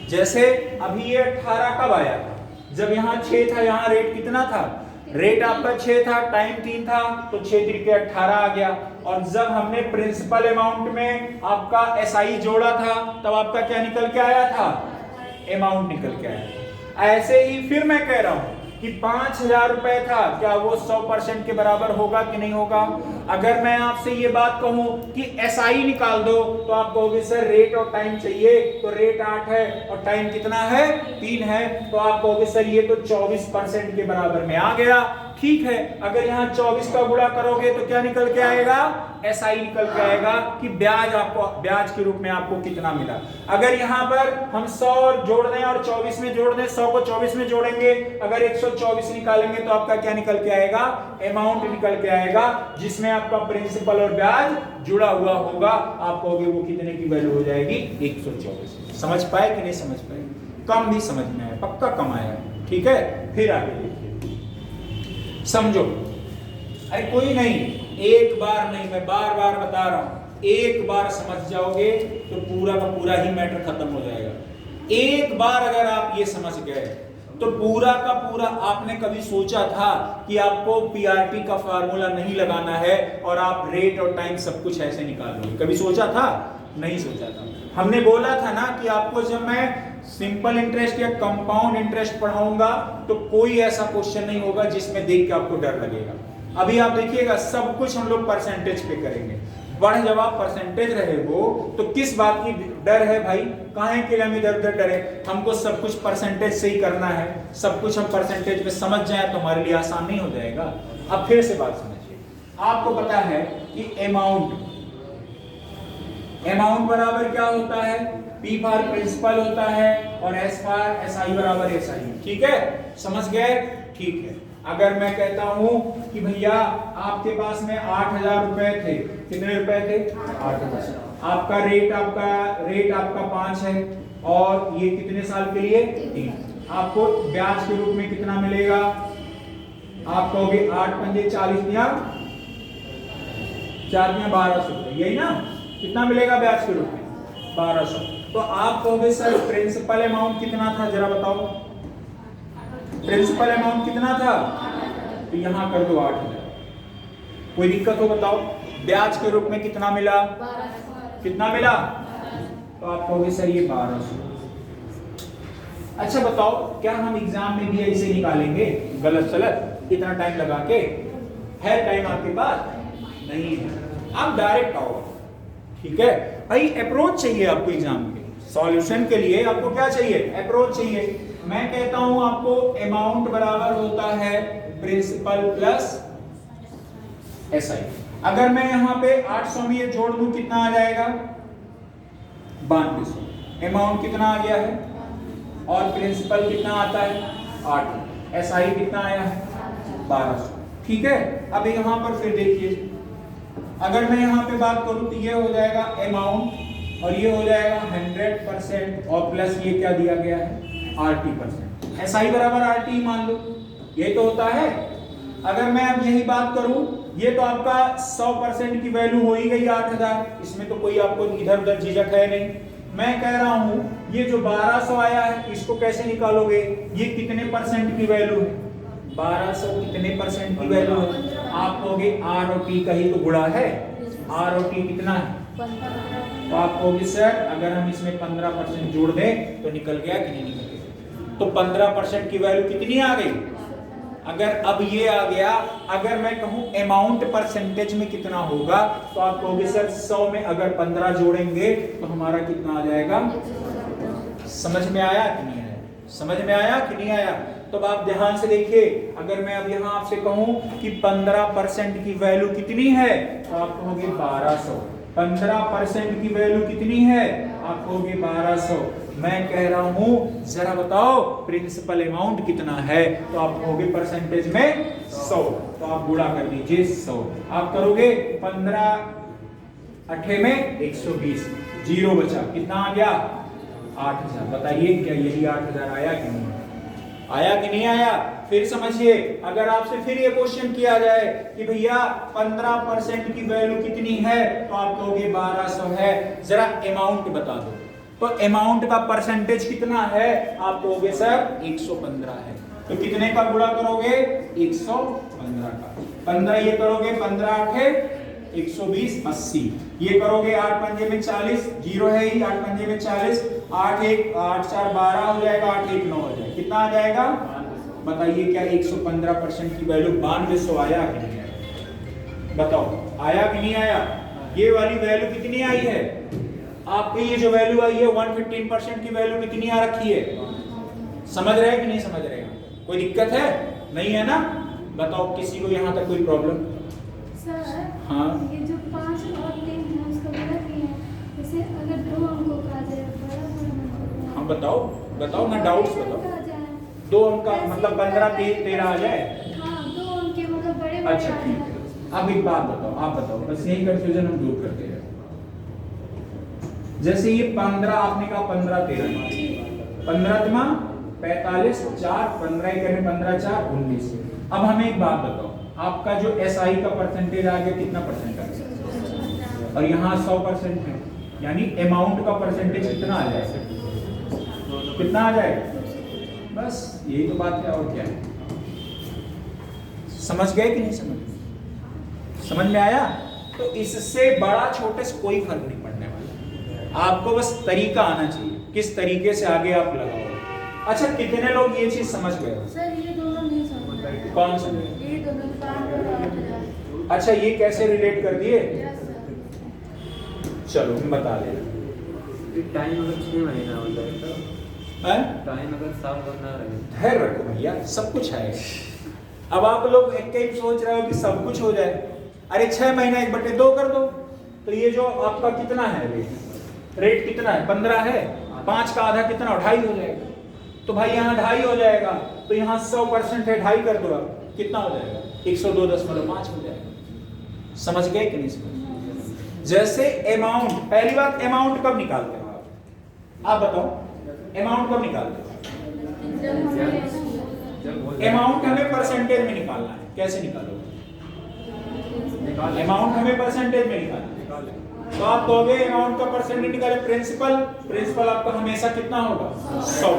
जैसे अभी ये 18 कब आया था? जब यहाँ 6 था, यहाँ रेट कितना था? रेट आपका 6 था, टाइम 3 था, तो 6 तरीके 18 आ गया। और जब हमने प्रिंसिपल अमाउंट में आपका SI जोड़ा था, तब आपका क्या निकल के आया था? अमाउंट निकल के आया। ऐसे ही फिर मैं कह रहा हूं कि कि 5,000 रुपए था, क्या वो 100% के बराबर होगा कि नहीं होगा? अगर मैं आपसे ये बात कहूं कि एसआई निकाल दो तो आप कहोगे सर रेट और टाइम चाहिए, तो रेट 8 है और टाइम कितना है 3 है, तो आप कहोगे सर ये तो 24% के बराबर में आ गया। ठीक है, अगर यहाँ 24 का गुणा करोगे तो क्या निकल के आएगा? एसआई निकल के आएगा कि ब्याज आपको ब्याज के रूप में आपको कितना मिला। अगर यहाँ पर हम 100 जोड़ दें और 24 में जोड़ दें, 100 को 24 में जोड़ेंगे, अगर 124 निकालेंगे तो आपका क्या निकल के आएगा? अमाउंट निकल के आएगा जिसमें आपका प्रिंसिपल और ब्याज जुड़ा हुआ होगा। आप कहोगे वो कितने की वैल्यू हो जाएगी? 124। समझ पाए कि नहीं समझ पाए? कम भी समझ में आया, पक्का कम आया। ठीक है, फिर आगे देखिए, समझो। अरे कोई नहीं, एक बार नहीं, मैं बार बार बता रहा हूं, एक बार समझ जाओगे तो पूरा का पूरा ही मैटर खत्म हो जाएगा। एक बार अगर आप ये समझ गए तो पूरा का पूरा आपने कभी सोचा था कि आपको पीआरटी का फार्मूला नहीं लगाना है और आप रेट और टाइम सब कुछ ऐसे निकाल लोगे? कभी सोचा था? नहीं सोचा था। हमने बोला था ना कि आपको जब मैं सिंपल इंटरेस्ट या कंपाउंड इंटरेस्ट पढ़ाऊंगा तो कोई ऐसा क्वेश्चन नहीं होगा जिसमें देख के आपको डर लगेगा। अभी आप देखिएगा सब कुछ हम लोग परसेंटेज पे करेंगे। बढ़ जब आप परसेंटेज रहे हो तो किस बात की डर है भाई? काहे के लिए हम इधर उधर डरे? हमको सब कुछ परसेंटेज से ही करना है। सब कुछ हम परसेंटेज में समझ जाए तो हमारे लिए आसान नहीं हो जाएगा। अब फिर से बात समझिए, आपको पता है कि अमाउंट बराबर क्या होता है? P फॉर प्रिंसिपल होता है और S फॉर एसआई बराबर एसआई। ठीक है, समझ गए? ठीक है, अगर मैं कहता हूं कि भैया आपके पास में 8,000 रुपए थे, कितने रुपए थे? 8,000। आपका रेट आपका 5 है और ये कितने साल के लिए? 3। आपको ब्याज के रूप में कितना मिलेगा? आप कहोगे 8 पंजे 40 या 4 या 1200 रुपए, यही ना? कितना मिलेगा ब्याज के रूप में? 1200। तो आप कहोगे सर प्रिंसिपल अमाउंट कितना था, जरा बताओ। प्रिंसिपल अमाउंट कितना था? तो यहां कर दो 8,000। कोई दिक्कत हो बताओ? ब्याज के रूप में कितना मिला? कितना मिला? तो आप कहोगे सर ये 1200। अच्छा बताओ, क्या हम एग्जाम में भी ऐसे निकालेंगे गलत सलत इतना टाइम लगा के? है टाइम आपके पास? नहीं है, आप डायरेक्ट आओ। ठीक है भाई, अप्रोच चाहिए आपको एग्जाम के सॉल्यूशन के लिए। आपको क्या चाहिए? अप्रोच चाहिए। मैं कहता हूं आपको अमाउंट बराबर होता है प्रिंसिपल प्लस एसआई। अगर मैं यहां पे 800 में ये जोड़ दूं कितना आ जाएगा? 9200। अमाउंट कितना आ गया है और प्रिंसिपल कितना आता है? 8। एसआई कितना आया है? 1200। ठीक है, अब यहां पर फिर देखिए, अगर मैं यहां पे बात करूं तो ये हो जाएगा अमाउंट और ये हो जाएगा 100% और प्लस ये क्या दिया गया है? RT%। एसआई बराबर RT मान लो, ये तो होता है। अगर मैं अब यही बात करूं, ये तो आपका 100% की वैल्यू हो ही गई 8,000, इसमें तो कोई आपको इधर उधर झिझक है नहीं। मैं कह रहा हूं ये जो 1200 आया है इसको कैसे निकालोगे? ये कितने परसेंट की वैल्यू है? 1200 कितने परसेंट की वैल्यू है? आप कहोगे आर और टी का ही तो गुणा है। आर और टी कितना है? तो आप कहोगे सर अगर हम इसमें 15% जोड़ दें तो निकल गया कि नहीं निकल गया? तो 15% की वैल्यू कितनी आ गई? अगर अब ये आ गया, अगर मैं कहूं अमाउंट परसेंटेज में कितना होगा तो आप कहोगे सर 100 में अगर 15 जोड़ेंगे तो हमारा कितना आ जाएगा? समझ में आया कि नहीं आया? समझ में आया कि नहीं आया? तो आप ध्यान से देखिए, अगर मैं अब यहां आपसे कहूं कि 15% की वैल्यू कितनी है तो आप कहोगे 1200। 15% की वैल्यू कितनी है? आप कहोगे 1200। मैं कह रहा हूं जरा बताओ प्रिंसिपल अमाउंट कितना है? तो आप कहोगे परसेंटेज में 100। तो आप गुणा कर दीजिए 100। आप करोगे 15 8 में 120, जीरो बचा, कितना आ गया? 8,000। बताइए क्या यही 8,000 आया कि नहीं आया? कि नहीं आया? फिर समझिए, अगर आपसे फिर ये क्वेश्चन किया जाए कि भैया 15% की वैल्यू कितनी है तो आप कहोगे 1200 है, जरा अमाउंट बता दो। तो अमाउंट का परसेंटेज कितना है? आप कहोगे सर 115 है। तो कितने का गुणा करोगे? 115 का। 15 ये करोगे 15 8 120 80। ये करोगे 8 पंजे में 40, जीरो है ही, 8 पंजे में 40, 8 1 8 4 12 हो जाएगा, 8 1 9 हो जाएगा। कितना आ जाएगा? बताइए क्या 115% की वैल्यू 9200 आया कि नहीं आया? बताओ आया कि नहीं आया? ये वाली वैल्यू कितनी आई है आपकी? ये जो वैल्यू आई है 115% की वैल्यू कितनी आ रखी है? समझ रहे हैं कि नहीं समझ रहे हैं? कोई दिक्कत है? नहीं है ना? बताओ किसी को यहाँ तक कोई प्रॉब्लम? सर हाँ ये जो 5 और 3 है उसका मतलब क्या है? जैसे अगर 2 अंकों का आ जाए बड़ा नंबर। हाँ बताओ बताओ ना, डाउट्स बताओ। 2 अंक का मतलब 15 13 आ जाए? हाँ 2 अंक के मतलब बड़े अच्छा ठीक है। अब एक बात बताओ, आप बताओ, बस यही कंफ्यूजन हम दूर करते हैं। जैसे ये 15 आपने कहा 15 13 15 45 4 15 करने 15 4 19। अब हमें एक बात बताओ, आपका जो एसआई का परसेंटेज आ गया कितना परसेंट आ गया? और यहाँ 100% है, यानी अमाउंट का परसेंटेज कितना आ जाएगा? कितना आ जाएगा? बस यही तो बात है, और क्या है? समझ गए कि नहीं समझ? समझ में आया? तो इससे बड़ा छोटे से कोई फर्क नहीं पड़ने वाला, आपको बस तरीका आना चाहिए किस तरीके से आगे आप लगाओ। अच्छा कितने लोग ये चीज समझ गए? सर ये दोनों नहीं समझ। कौन सा? ये दोनों 5 और 8,000। अच्छा ये कैसे रिलेट कर दिए? Yes sir. चलो हम बता देना। टाइम अगर 6 महीना हो जाए तो हैं? टाइम अगर साल भर ना रहे धैर्य रखो भैया, सब कुछ है। अब आप लोग एक ही सोच रहे हो कि सब कुछ हो जाए। अरे 6 महीना 1/2 कर दो, तो ये जो आपका कितना है रेट कितना है? 15 है, 5 का आधा कितना? 2.5 हो जाएगा। तो भाई यहाँ 2.5 हो जाएगा, तो यहाँ 100% है, 2.5 कर दो, आप कितना हो जाएगा? 102.5 हो जाएगा। समझ गए कि नहीं समझ? जैसे अमाउंट, पहली बात अमाउंट कब निकालते हो आप बताओ? अमाउंट कब निकालते हो? अमाउंट हमें परसेंटेज में निकालना है। कैसे निकालोगे? अमाउंट हमें परसेंटेज में निकालना है, तो आप कहोगे अमाउंट का परसेंटेज निकाले। प्रिंसिपल आपका हमेशा कितना होगा? 100,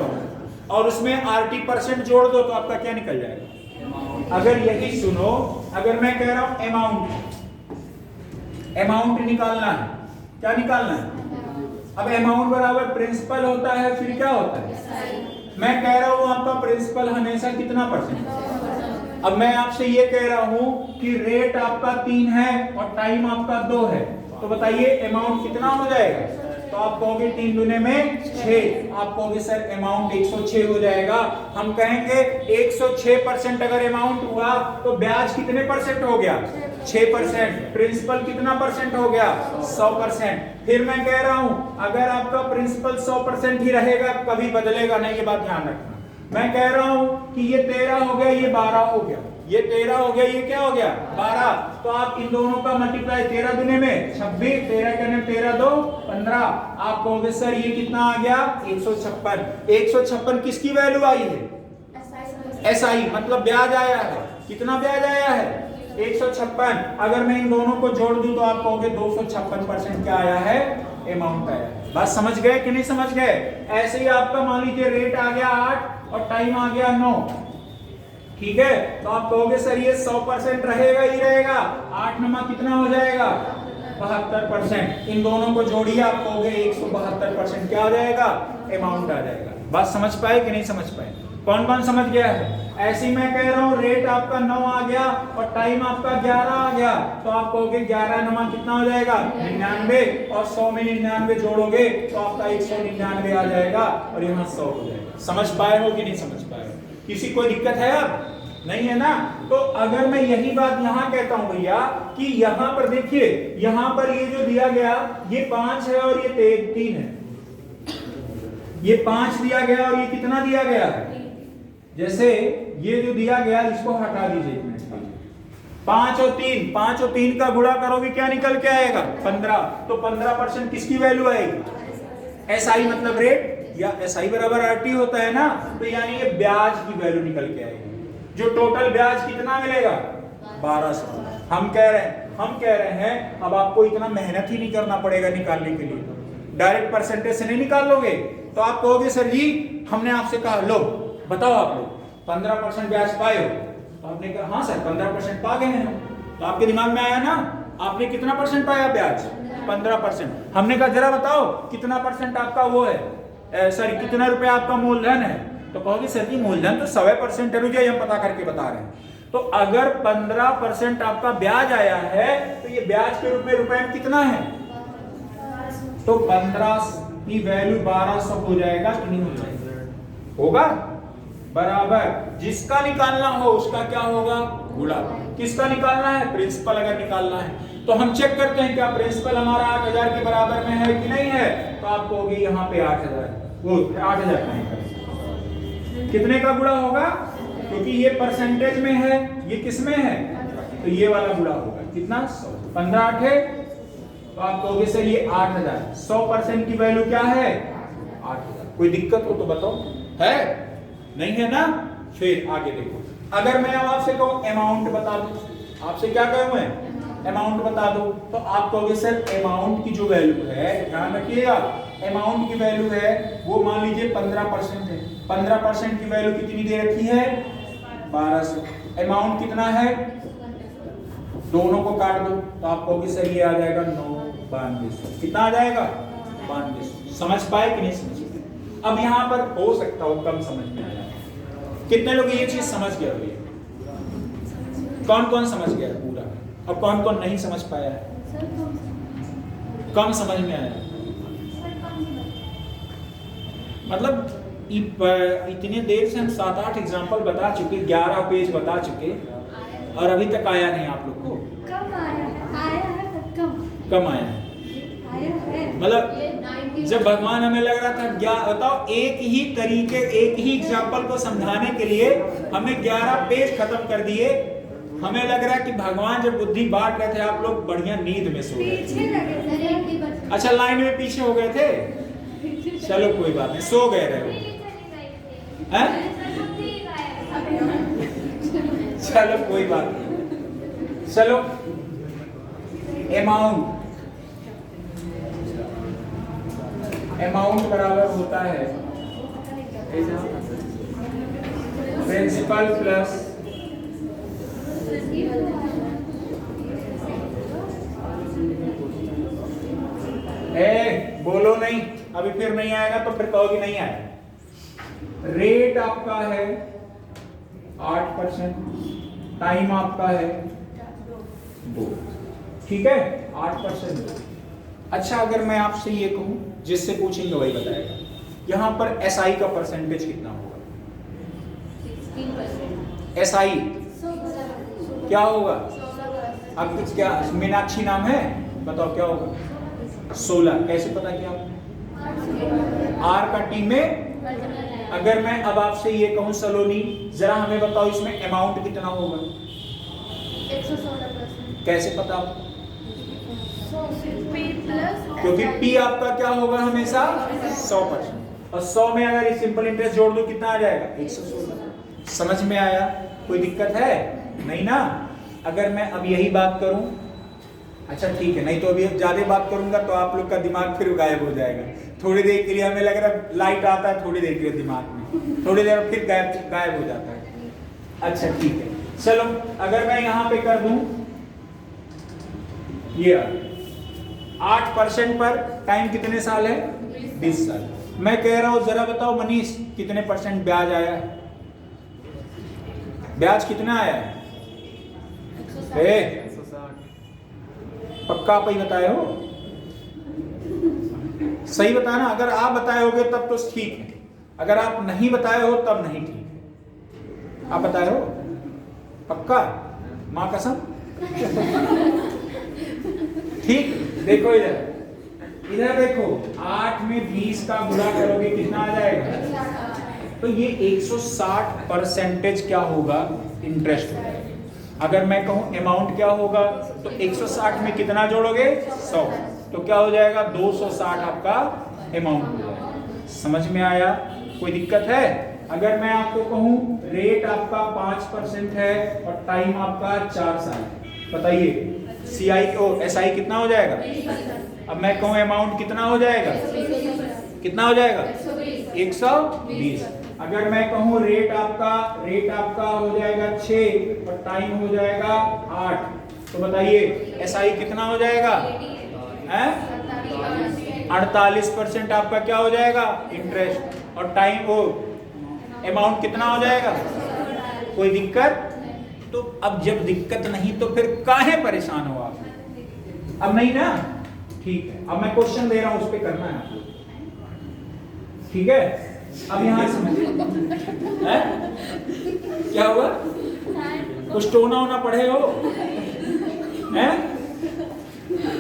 और उसमें RT% जोड़ दो तो आपका क्या निकल जाएगा? अगर यही सुनो, अगर मैं कह रहा हूं अमाउंट निकालना है, क्या निकालना है? अब अमाउंट बराबर प्रिंसिपल होता है, फिर क्या होता है? मैं कह रहा हूं आपका प्रिंसिपल हमेशा कितना परसेंट? अब मैं आपसे ये कह रहा हूं कि रेट आपका 3 है और टाइम आपका 2 है, तो बताइए अमाउंट कितना हो जाएगा? तो आप कहोगे 3 दूने में 6, आप कहोगे सर अमाउंट 106 हो जाएगा। हम कहेंगे 106% अगर अमाउंट हुआ तो ब्याज कितने परसेंट हो गया? 6%। प्रिंसिपल कितना परसेंट हो गया? 100%। फिर मैं कह रहा हूं अगर आपका प्रिंसिपल 100% ही रहेगा, कभी बदलेगा नहीं, ये बात ध्यान रखना। मैं कह रहा हूं कि ये 13 हो गया, ये 12 हो गया, ये 13 हो गया, ये क्या हो गया? 12। तो आप इन दोनों का मल्टीप्लाई 13 दूने में 26, 13 करने 13 2 15। आप कहोगे सर ये कितना आ गया? 156। 156 किसकी वैल्यू आई है? एसआई, मतलब ब्याज आया है। कितना ब्याज आया है? 156। अगर मैं इन दोनों को जोड़ दूं तो आप कहोगे 256% क्या आया है? अमाउंट आया। बात समझ गए कि नहीं समझ गए? ऐसे ही आपका मान लीजिए रेट आ गया 8 और टाइम आ गया 9, ठीक है? तो आप कहोगे सर ये 100% रहेगा ही रहेगा। 8 नमा कितना हो जाएगा? 72%। इन दोनों को जोड़िए, आप कहोगे 172% क्या हो जाएगा? अमाउंट आ जाएगा। बात समझ पाए कि नहीं समझ पाए? कौन कौन समझ गया है? ऐसे ही मैं कह रहा हूँ रेट आपका 9 आ गया और टाइम आपका 11 आ गया, तो आप कहोगे 11 नमा कितना हो जाएगा? 99, और 100 में 99 जोड़ोगे तो आपका 199 आ जाएगा और यहाँ 100 हो जाएगा। समझ पाए हो कि नहीं समझ पाए हो? किसी कोई दिक्कत है? अब नहीं है ना? तो अगर मैं यही बात यहाँ कहता हूँ भैया कि यहाँ पर देखिए, यहाँ पर ये जो दिया गया ये 5 है और ये 3 है, ये 5 दिया गया और ये कितना दिया गया है? जैसे ये जो दिया गया इसको हटा दीजिए, 5 और 3 का गुणा करोगे क्या निकल के आएगा? 15। तो 15% किसकी वैल्यू आएगी? एसआई मतलब रेट, या एसआई बराबर आरटी होता है ना, तो यानी ये ब्याज की वैल्यू निकल के आएगी। जो टोटल ब्याज कितना मिलेगा? 1200। हम कह रहे हैं अब आपको इतना मेहनत ही नहीं करना पड़ेगा निकालने के लिए, डायरेक्ट परसेंटेज से नहीं निकाल लोगे। तो आप कहोगे सर जी हमने आपसे कहा लो बताओ आप लोग 15% ब्याज पाए हो, तो आपने कहा हाँ सर 15% पा गए हैं। तो आपके दिमाग में आया ना आपने कितना परसेंट पाया ब्याज? 15%। हमने कहा जरा बताओ कितना परसेंट आपका वो है, सॉरी कितना रुपया आपका मूलधन है? तो कहोगे सर जी मूलधन तो 100% है, रुझे हम पता करके बता रहे हैं। तो अगर 15% आपका ब्याज आया है तो ये ब्याज के रूप में रुपए में कितना है, तो 15 की वैल्यू 1200 हो जाएगा कि नहीं हो जाएगा, होगा बराबर। जिसका निकालना हो उसका क्या होगा, गुणा। किसका निकालना है, प्रिंसिपल अगर निकालना है तो हम चेक करते हैं क्या प्रिंसिपल हमारा 8000 के बराबर में है कि नहीं है, तो आपको होगी यहाँ पे 8000, वो 8000 नहीं, कितने का गुणा होगा, क्योंकि ये परसेंटेज में है, ये किस में है, तो ये वाला गुणा होगा कितना 100, 15 8 तो आप कहोगे सर ये 8000, 100% की वैल्यू क्या है 8000। कोई दिक्कत हो तो बताओ, है नहीं है ना। फिर आगे देखो, अगर मैं अब आपसे कहूं अमाउंट बता दो, आपसे क्या कहूं मैं, अमाउंट बता दो, तो आप कहोगे सर अमाउंट की जो वैल्यू है, ध्यान रखिएगा, अमाउंट की वैल्यू है वो मान लीजिए 15% है, 15% की वैल्यू कितनी दे रखी है 1200, अमाउंट कितना है, दोनों को काट दो तो आप कहोगे सर ये आ जाएगा 992, कितना आ जाएगा 9200। समझ पाए कि नहीं समझ पाए। अब यहाँ पर हो सकता हो कम समझ में आया, कितने लोग ये चीज समझ गए होंगे, कौन कौन समझ गया पूरा, और कौन कौन नहीं समझ पाया है, कम समझ में आया, मतलब इतनी देर से हम 7-8 एग्जांपल बता चुके, 11 पेज बता चुके, और अभी तक आया नहीं आप लोग को, कम आया है तो कम आया है, मतलब जब भगवान हमें लग रहा था क्या बताओ, एक ही तरीके एक ही एग्जांपल को समझाने के लिए हमने 11 पेज खत्म कर दिए। हमें लग रहा है कि भगवान जब बुद्धि बांट रहे थे आप लोग बढ़िया नींद में सो गए थे, अच्छा लाइन में पीछे हो गए थे, चलो कोई बात नहीं, सो गए रहे, चलो कोई बात नहीं। चलो अमाउंट बराबर होता है प्रिंसिपल प्लस बोलो नहीं, अभी फिर नहीं आएगा तो फिर कहोगे नहीं आया। रेट आपका है 8%, टाइम आपका है 2, ठीक है 8%। अच्छा अगर मैं आपसे ये कहूं, जिससे पूछेंगे वही बताएगा, यहां पर एसआई का परसेंटेज कितना होगा, 16%, एसआई क्या होगा, अब कुछ क्या मीनाक्षी नाम है, बताओ क्या होगा 16, कैसे पता किया, आर का टी में, अगर मैं अब आपसे ये कहूं सलोनी जरा हमें बताओ इसमें अमाउंट कितना होगा, 116%, कैसे पता आपको, क्योंकि P आपका क्या होगा हमेशा 100%, और 100 में अगर सिंपल इंटरेस्ट जोड़ दो कितना आ जाएगा 116। समझ में आया, कोई दिक्कत है नहीं ना। अगर मैं अब यही बात करूं, अच्छा ठीक है, नहीं तो अभी ज्यादा बात करूंगा तो आप लोग का दिमाग फिर गायब हो जाएगा, थोड़ी देर के लिए हमें लग रहा है लाइट आता है थोड़ी देर के लिए दिमाग में, थोड़ी देर फिर गायब हो जाता है। अच्छा ठीक है, चलो अगर मैं यहाँ पे कर दूं ये 8% पर टाइम कितने साल है 20 साल, मैं कह रहा हूं जरा बताओ मनीष कितने % ब्याज आया है, ब्याज कितना आया है, 160, पक्का आप ही बताए हो, सही बताना, अगर आप बताए होगे तब तो ठीक है, अगर आप नहीं बताए हो तब नहीं ठीक है, आप बताए हो पक्का, माँ कसम ठीक। देखो इधर देखो 8 में 20 का गुणा करोगे कितना आ जाएगा, तो ये 160% क्या होगा इंटरेस्ट हो जाएगा। अगर मैं कहूं अमाउंट क्या होगा तो 160 में कितना जोड़ोगे 100, तो क्या हो जाएगा 260 आपका अमाउंट हो जाएगा। समझ में आया, कोई दिक्कत है। अगर मैं आपको कहूं रेट आपका 5% है और टाइम आपका 4 साल है, बताइए सीआई ओ एसआई कितना हो जाएगा। अब मैं कहूं अमाउंट कितना हो जाएगा, कितना हो जाएगा 120। अगर मैं कहूं रेट आपका हो जाएगा 6 और टाइम हो जाएगा 8, तो बताइए एसआई कितना हो जाएगा, 48% आपका क्या हो जाएगा इंटरेस्ट, और टाइम वो अमाउंट कितना हो जाएगा? कोई दिक्कत? तो अब जब दिक्कत नहीं तो फिर काहे परेशान हो आप? अब नहीं ना, ठीक है। अब मैं क्वेश्चन दे रहा हूं, उस पे करना है आपको, ठीक है? अब यहां समझिए, क्या हुआ? कुछ टोना होना पढ़े हो हैं?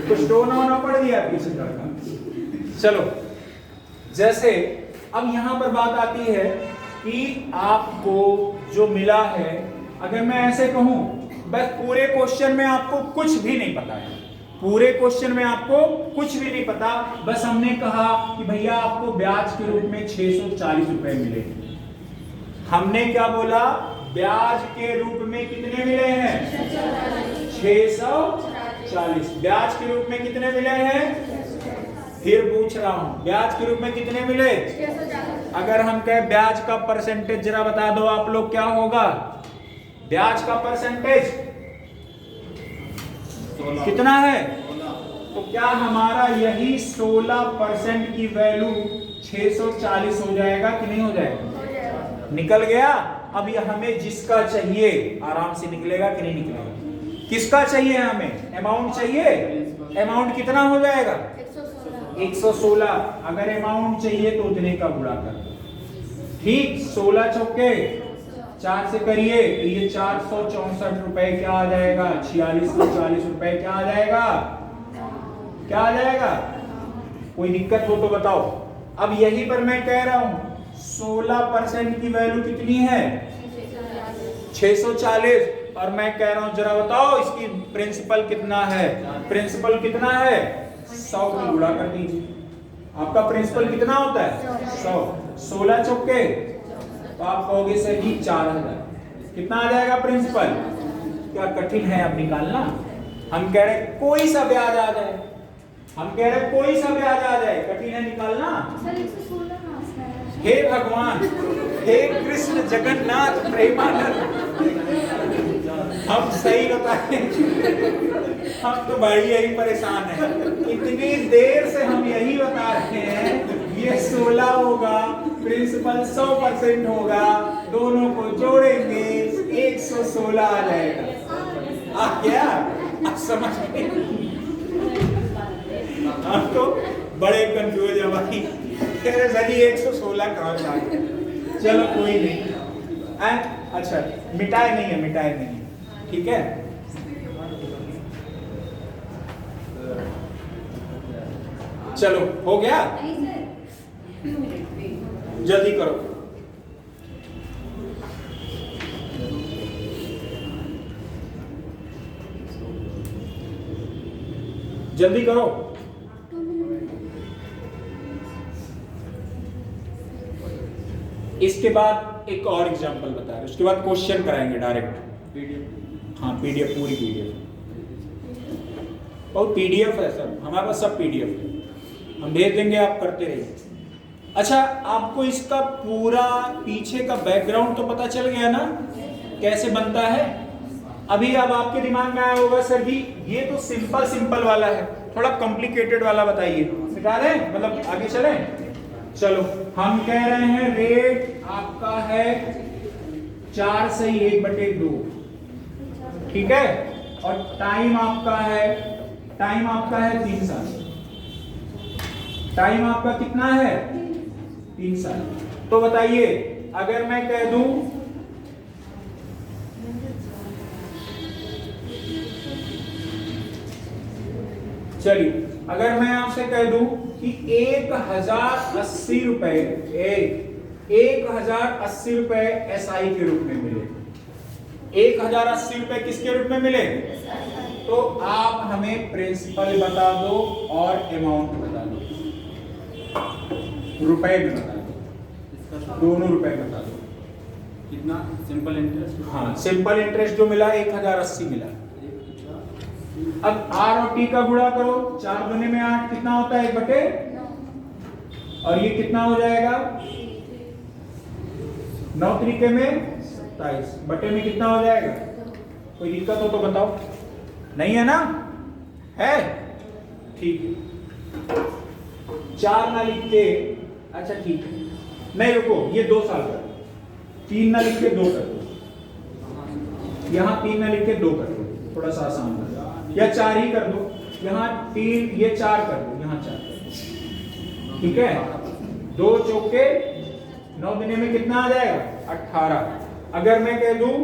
कुछ टोना होना पड़ गया किसी तरह का। चलो, जैसे अब यहां पर बात आती है कि आपको जो मिला है, अगर मैं ऐसे कहूं बस पूरे क्वेश्चन में आपको कुछ भी नहीं पता है, पूरे क्वेश्चन में आपको कुछ भी नहीं पता, बस हमने कहा कि भैया आपको ब्याज के रूप में 640 रुपए मिले। हमने क्या बोला? ब्याज के रूप में कितने मिले हैं? 640। ब्याज के रूप में कितने मिले हैं? फिर पूछ रहा हूं, ब्याज के रूप में कितने मिले? अगर हम कहें ब्याज का परसेंटेज जरा बता दो आप लोग, क्या होगा? ब्याज का परसेंटेज कितना है? तो क्या हमारा यही 16% की वैल्यू 640 हो जाएगा कि नहीं हो जाएगा? निकल गया। अब ये हमें जिसका चाहिए आराम से निकलेगा कि नहीं निकलेगा? किसका चाहिए हमें? अमाउंट चाहिए। अमाउंट कितना हो जाएगा? 116। अगर अमाउंट चाहिए तो उतने का गुणा कर, ठीक। 16 चौके 4 से करिए तो ये 464 रुपए क्या आ जाएगा? 4640 रुपए क्या आ जाएगा? क्या आ जाएगा? कोई दिक्कत हो तो बताओ। अब यही पर मैं कह रहा हूं 16% की वैल्यू कितनी है? 640। और मैं कह रहा हूं जरा बताओ इसकी प्रिंसिपल कितना है? प्रिंसिपल कितना है? 100 को गुणा कर दीजिए। आपका प्रिंसिपल कितना होता है? 100। 16 चौके तो आप कहोगे सर जी 4000। कितना आ जाएगा प्रिंसिपल? क्या कठिन है अब निकालना? हम कह रहे कोई सा ब्याज आ जाए, हम कह रहे कोई सा ब्याज आ जाए, कठिन है निकालना? हे भगवान, हे कृष्ण जगन्नाथ प्रेमानंद, हम सही बताएं, हम तो बड़ी यही परेशान है। इतनी देर से हम यही बता रहे हैं ये 16 होगा, प्रिंसिपल 100% होगा, दोनों को जोड़ेंगे 116 आ जाएगा। आ गया? आप समझ गए? हम तो बड़े कंफ्यूज है भाई, तेरे जरिए 116 कहाँ जाए। चलो कोई नहीं, अच्छा मिटाए नहीं है, मिटाए नहीं है, ठीक है। चलो हो गया, जल्दी करो। जल्दी करो। इसके बाद एक और एग्जांपल बता रहे, उसके बाद क्वेश्चन कराएंगे डायरेक्ट पीडीएफ। हाँ पीडीएफ, पूरी पीडीएफ, बहुत पीडीएफ है सब, हमारे पास सब पीडीएफ है, हम भेज देंगे, आप करते रहिए। अच्छा, आपको इसका पूरा पीछे का बैकग्राउंड तो पता चल गया ना कैसे बनता है? अभी अब आपके दिमाग में आया होगा सर जी ये तो सिंपल सिंपल वाला है, थोड़ा कॉम्प्लिकेटेड वाला बताइए, सिखा रहे हैं, मतलब आगे चले। चलो हम कह रहे हैं रेट आपका है 4 से 1/2, ठीक है, और टाइम आपका है 3 साल। टाइम आपका कितना है? 3 साल। तो बताइए अगर मैं कह दूं चलिए, अगर मैं आपसे कह दूं कि 1080 रुपए 1080 रुपए एसआई के रूप में मिले, 1080 रुपए किसके रूप में मिले? तो आप हमें प्रिंसिपल बता दो और अमाउंट बता दो, रुपए में बता दो, दोनों रुपए बता दो। कितना? Simple interest? हाँ सिंपल इंटरेस्ट जो मिला 1080 मिला। अब आर और टी का गुणा करो, 4 गुने में 8 कितना होता है? 1/, और ये कितना हो जाएगा? 9 तरीके में 27 बटे में कितना हो जाएगा? कोई दिक्कत हो तो बताओ, नहीं है ना? है, ठीक है। 4 ना लिख के, अच्छा ठीक है, नहीं रुको, ये 2 साल का, 3 ना लिख के 2 कर दो, यहाँ 3 ना लिख के 2 कर दो, थोड़ा सा आसान कर दो, या 4 ही कर दो, यहाँ 3 ये 4 कर दो, यहाँ 4 कर दो, ठीक है। 2 चौके 9 दुने में कितना आ जाएगा 18। अगर मैं कह दूं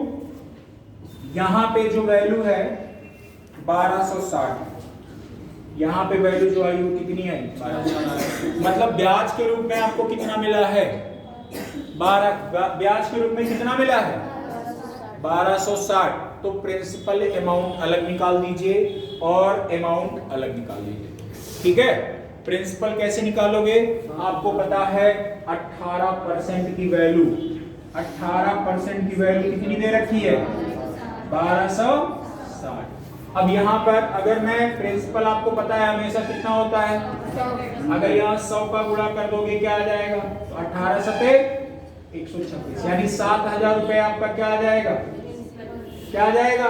यहाँ पे जो वैल्यू है 1260, यहाँ पे वैल्यू जो आई वो कितनी आई 1260, मतलब ब्याज के रूप में आपको कितना मिला है 12, ब्याज के रूप में कितना मिला है 1260। तो प्रिंसिपल अमाउंट अलग निकाल दीजिए और अमाउंट अलग निकाल दीजिए, ठीक है। प्रिंसिपल कैसे निकालोगे, आपको पता है 18% की वैल्यू, 18% की वैल्यू कितनी दे रखी है 1260। अब यहाँ पर अगर मैं प्रिंसिपल, आपको पता है हमेशा कितना होता है, अगर यहाँ 100 का गुणा कर दोगे क्या आ जाएगा, 18 सते 126, यानी 7000 रुपए आपका क्या आ जाएगा, क्या आ जाएगा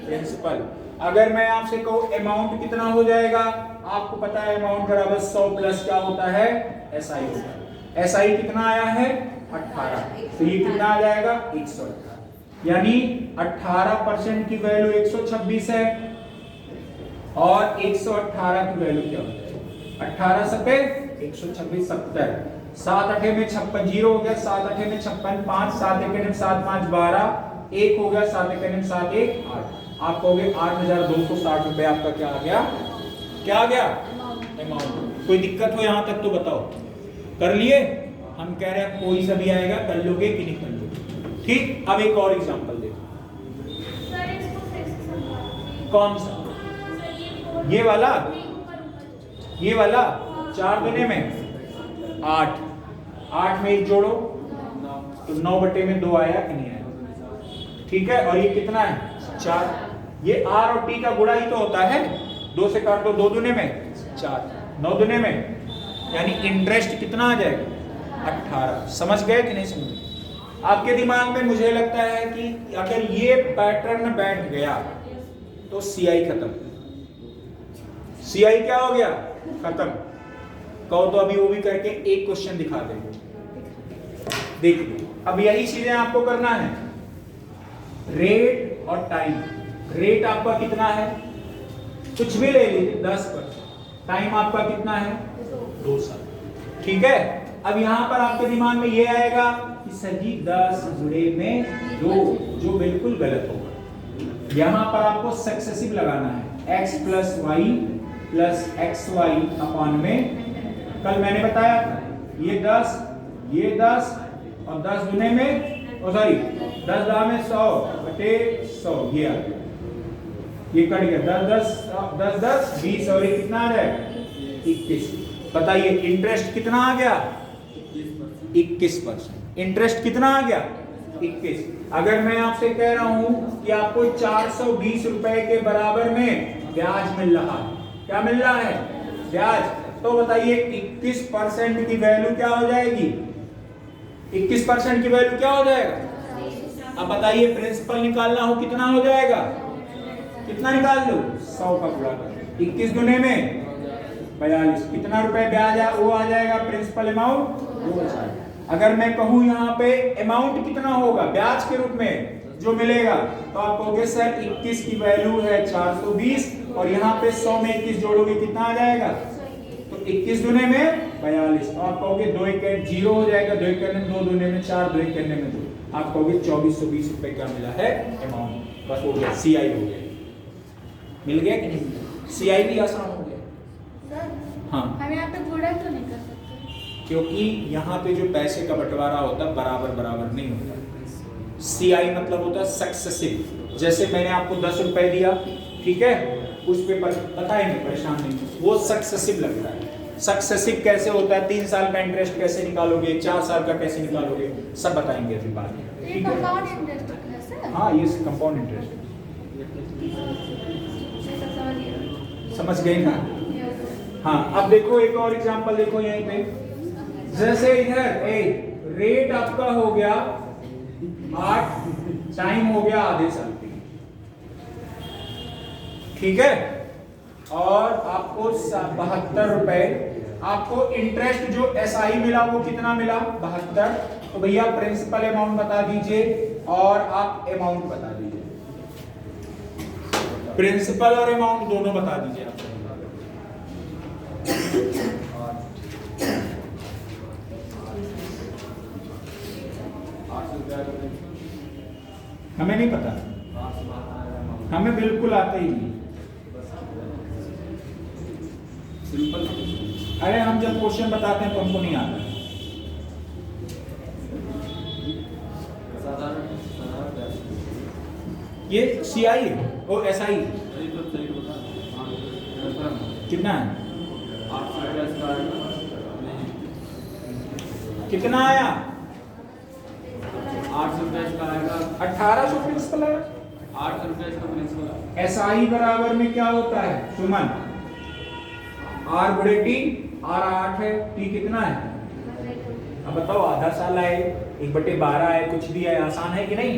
प्रिंसिपल। अगर मैं आपसे कहूँ अमाउंट कितना हो जाएगा, आपको पता है अमाउंट बराबर 100 प्लस क्या होता है एसआई होता है। एसआई कितना आया है 18, तो ये कितना आ जाएगा 118, यानी 18% की वैल्यू 126 है और 118 की वैल्यू क्या हो जाएगी 18 सते 126 70, 7 8 में 56 0 हो गया, 7 8 में 56, 5 7 1 में 7 5 12, 1 हो गया, 7 1 में 7 1 8, आप कहोगे 8260 रुपए आपका क्या आ गया, क्या आ गया अमाउंट। कोई दिक्कत हो यहां तक तो बताओ, कर लिए। हम कह रहे हैं कोई सा भी आएगा कर लोगे कि नहीं कर लोगे, ठीक। अब एक और एग्जांपल देखो, कौन सा, ये वाला, ये वाला 4 दुने में 8, 8 में 1 जोड़ो तो 9 बटे में 2 आया कि नहीं आया, ठीक है। और ये कितना है 4, ये r और t का गुणा ही तो होता है, 2 से काट दो 2 दुने में 4, 9 दुने में, यानी इंटरेस्ट कितना आ जाएगा 18। समझ गए कि नहीं समझ, आपके दिमाग में मुझे लगता है कि अगर ये पैटर्न बैठ गया तो सीआई खत्म, सीआई क्या हो गया खत्म। कहो तो अभी वो भी करके एक क्वेश्चन दिखा देंगे, देखिए। अब यही चीजें आपको करना है, रेट और टाइम। रेट आपका कितना है, कुछ भी ले लीजिए 10%, टाइम आपका कितना है 2 साल, ठीक है। अब यहां पर आपके दिमाग में ये आएगा कि सर जी 10 जुड़े में 2, जो बिल्कुल गलत होगा। यहां पर आपको सक्सेसिव लगाना है, x plus y plus x y upon में, कल मैंने बताया ये 10, ये 10 और 10 दुने में, ओ सॉरी 10 दा में 100 बटे 100, ये आ गया, ये कट गया 10 10 10 20 और ये कितना आ जाएगा 21। बताइए इंटरेस्ट कितना आ गया 21%। इंटरेस्ट कितना आ गया 21। अगर मैं आपसे कह रहा हूं कि आपको 420 रुपए के बराबर में ब्याज मिल रहा है, क्या मिल रहा है ब्याज, तो बताइए 21% की वैल्यू क्या हो जाएगी, 21% की वैल्यू क्या हो जाएगा। अब बताइए प्रिंसिपल निकालना हो कितना हो जाएगा, कितना निकाल लो 100 का गुणा कर 21 दुने में 42, कितना रुपए ब्याज वो आ जाएगा प्रिंसिपल अमाउंट 2000। अगर मैं कहूं यहाँ पे अमाउंट कितना होगा ब्याज के रूप में जो मिलेगा, तो आप कहोगे सर 21 की वैल्यू है 420 और यहाँ पे 100 में 21 जोड़ोगे कितना आ जाएगा, तो 21 दुने में 42, तो आप कहोगे 2 1 0 हो जाएगा, 2 1 2 दुने में 4, 2 1 में 2, आप कहोगे 2420 रुपए का मिला है अमाउंट। बस हो गया, सीआई हो गया, मिल गया कि नहीं, सीआई भी आसान हो गया। हाँ हम यहाँ पे गुणा तो नहीं कर सकते, क्योंकि यहाँ पे जो पैसे का बंटवारा होता है बराबर बराबर नहीं होता। सीआई मतलब होता है सक्सेसिव। जैसे मैंने आपको 10 रुपए दिया, ठीक है, उस पे बताएंगे, परेशान नहीं, वो सक्सेसिव लगता है। सक्सेसिव कैसे होता है, 3 साल का इंटरेस्ट कैसे निकालोगे, 4 साल का कैसे निकालोगे, सब बताएंगे अभी बाद में, ठीक है। हाँ ये कंपाउंड इंटरेस्ट समझ गए ना। हाँ अब देखो एक और एग्जांपल देखो यहीं पे, जैसे इधर रेट आपका हो गया 8, टाइम हो गया आधे साल, ठीक है, और आपको 72 रुपए, आपको इंटरेस्ट जो एसआई मिला वो कितना मिला 72, तो भैया प्रिंसिपल अमाउंट बता दीजिए और आप अमाउंट बता दीजिए। प्रिंसिपल और अमाउंट दोनों बता दीजिए आप। हमें नहीं पता, हमें बिल्कुल आता ही नहीं। सिंपल। अरे हम जब क्वेश्चन बताते हैं तो हमको नहीं आता। ये CI है और SI कितना है? 800 कितना आया? 800 का आएगा। 1800 प्रिंसिपल है। 800 रुपये इसका प्रिंसिपल। SI बराबर में क्या होता है सुमन? R गुणे T, R 8 है, T कितना है? अब बताओ, आधा साल आए, 1/12 है, कुछ भी है, आसान है कि नहीं?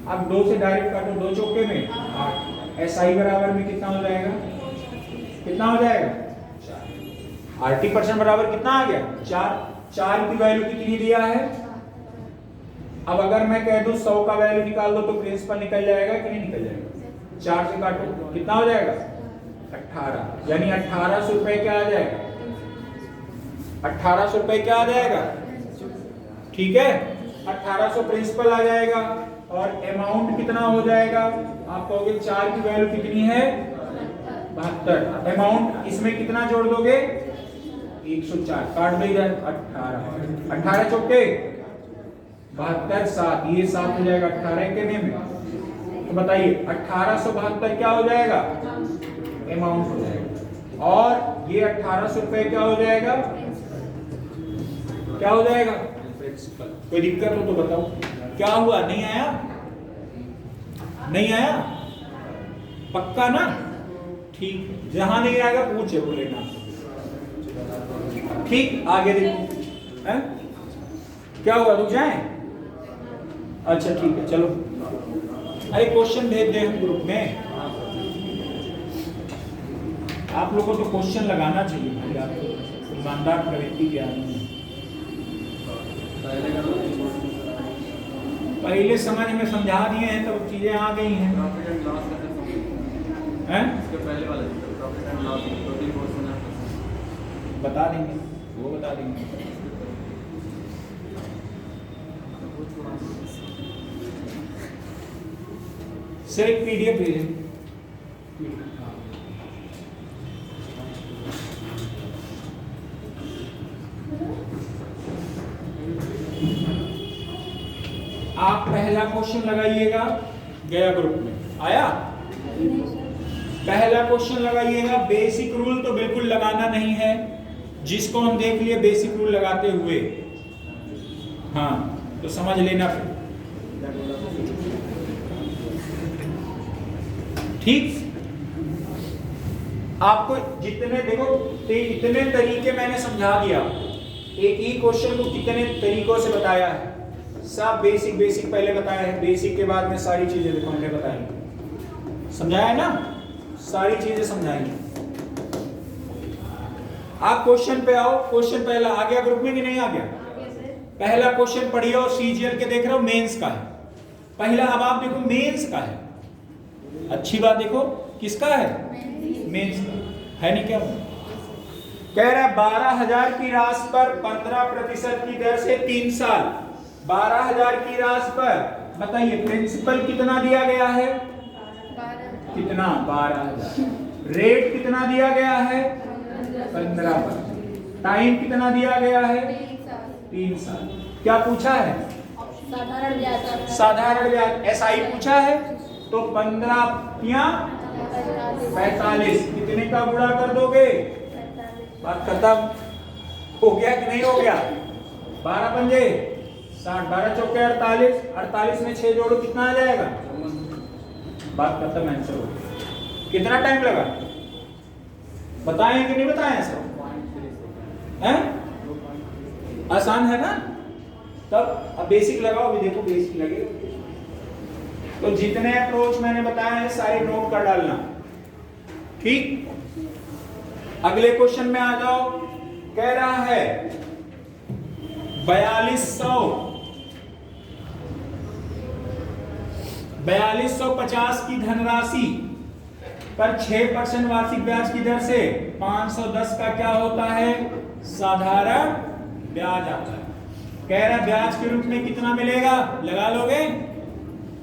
अब 2 से डायरेक्ट काटो, 2 चौके में 8। SI बराबर में कितना हो जाएगा? कितना हो जाएगा? 4। RT% बराबर कितना आ गया? 4। 4 की वैल्यू कितनी दिया है? अब अगर मैं कह दूं 100 का वैल्यू निकाल दो तो प्रिंसिपल निकल जाएगा कि नहीं निकल जाएगा? 4 से काटो, कितना हो जाएगा? 18। यानी 1800 रुपए क्या आ जाएगा? 1800 रुपए क्या आ जाएगा? ठीक है, 1800 प्रिंसिपल आ जाएगा और अमाउंट कितना हो जाएगा? आप कहोगे 4 की वैल्यू कितनी है? 72। अमाउंट इसमें कितना जोड़ दोगे? 104। काट दो इधर, 18। 18 चौके 72, 7, ये 7 हो जाएगा 18 के में। तो बताइए 1872 क्या हो जाएगा? अमाउंट हो जाएगा। और ये 1800 रुपए क्या हो जाएगा? क्या हो जाएगा? कोई दिक्कत हो तो बताओ। क्या हुआ? नहीं आया? नहीं आया? पक्का ना? ठीक, जहां नहीं आएगा पूछे वो लेना। ठीक, आगे देखो। है? क्या हुआ? रुक जाए? अच्छा ठीक है, चलो। अरे क्वेश्चन भेज दे हम ग्रुप में। आप लोगों को तो क्वेश्चन लगाना चाहिए भाई, आप ईमानदार प्रवृत्ति के आदमी हैं। पहले समझ में समझा दिए हैं तो चीजें आ गई हैं। प्रॉफिट एंड लॉस कैसे समझेंगे? हैं? इसके पहले वाले प्रॉफिट एंड लॉस दो तीन क्वेश्चन है। बता देंगे, वो बता देंगे। सर एक PDF भेजें। आप पहला क्वेश्चन लगाइएगा, गया ग्रुप में आया? पहला क्वेश्चन लगाइएगा। बेसिक रूल तो बिल्कुल लगाना नहीं है, जिसको हम देख लिए बेसिक रूल लगाते हुए। हाँ तो समझ लेना फिर। ठीक, आपको जितने देखो इतने तरीके मैंने समझा दिया। एक ही क्वेश्चन को कितने तरीकों से बताया है। सब बेसिक पहले बताया है, बेसिक के बाद में सारी चीजें देखो हमने बताई। समझाया ना? सारी चीजें समझाई। आप क्वेश्चन पे आओ। क्वेश्चन पहला आ गया ग्रुप में कि नहीं आ गया? पहला क्वेश्चन पढ़िए और CGL के देख रहे हो मेंस का है पहला। अब आप देखो मेंस का है। अच्छी बात, देखो किसका है? मेंस का है। नहीं क्या कह रहा है? 12,000 की राशि पर 15% की दर से 3 साल। 12,000 की राशि पर बताइए प्रिंसिपल कितना दिया गया है? कितना? 12,000। रेट कितना दिया गया है? 15%। टाइम कितना दिया गया है? 3 साल। क्या पूछा है? साधारण ब्याज। SI पूछा है तो 15 या 45 कितने का गुणा कर दोगे? बात खत्म। हो गया कि नहीं हो गया? 12 पंजे 60, 12 चौके 48, 48 में 6 जोड़ो कितना आ जाएगा? बात खत्म, आंसर हो गया। कितना टाइम लगा? बताएं कि नहीं बताएं सर? हैं? आसान है ना? तब अब बेसिक लगाओ। भी देखो बेसिक लगे तो जितने अप्रोच मैंने बताए हैं सारे नोट कर डालना। ठीक, अगले क्वेश्चन में आ जाओ। कह रहा है 4200 4250 की धनराशि पर 6% वार्षिक ब्याज की दर से 510 का क्या होता है? साधारण ब्याज आता है। कह रहा ब्याज के रूप में कितना मिलेगा? लगा लोगे?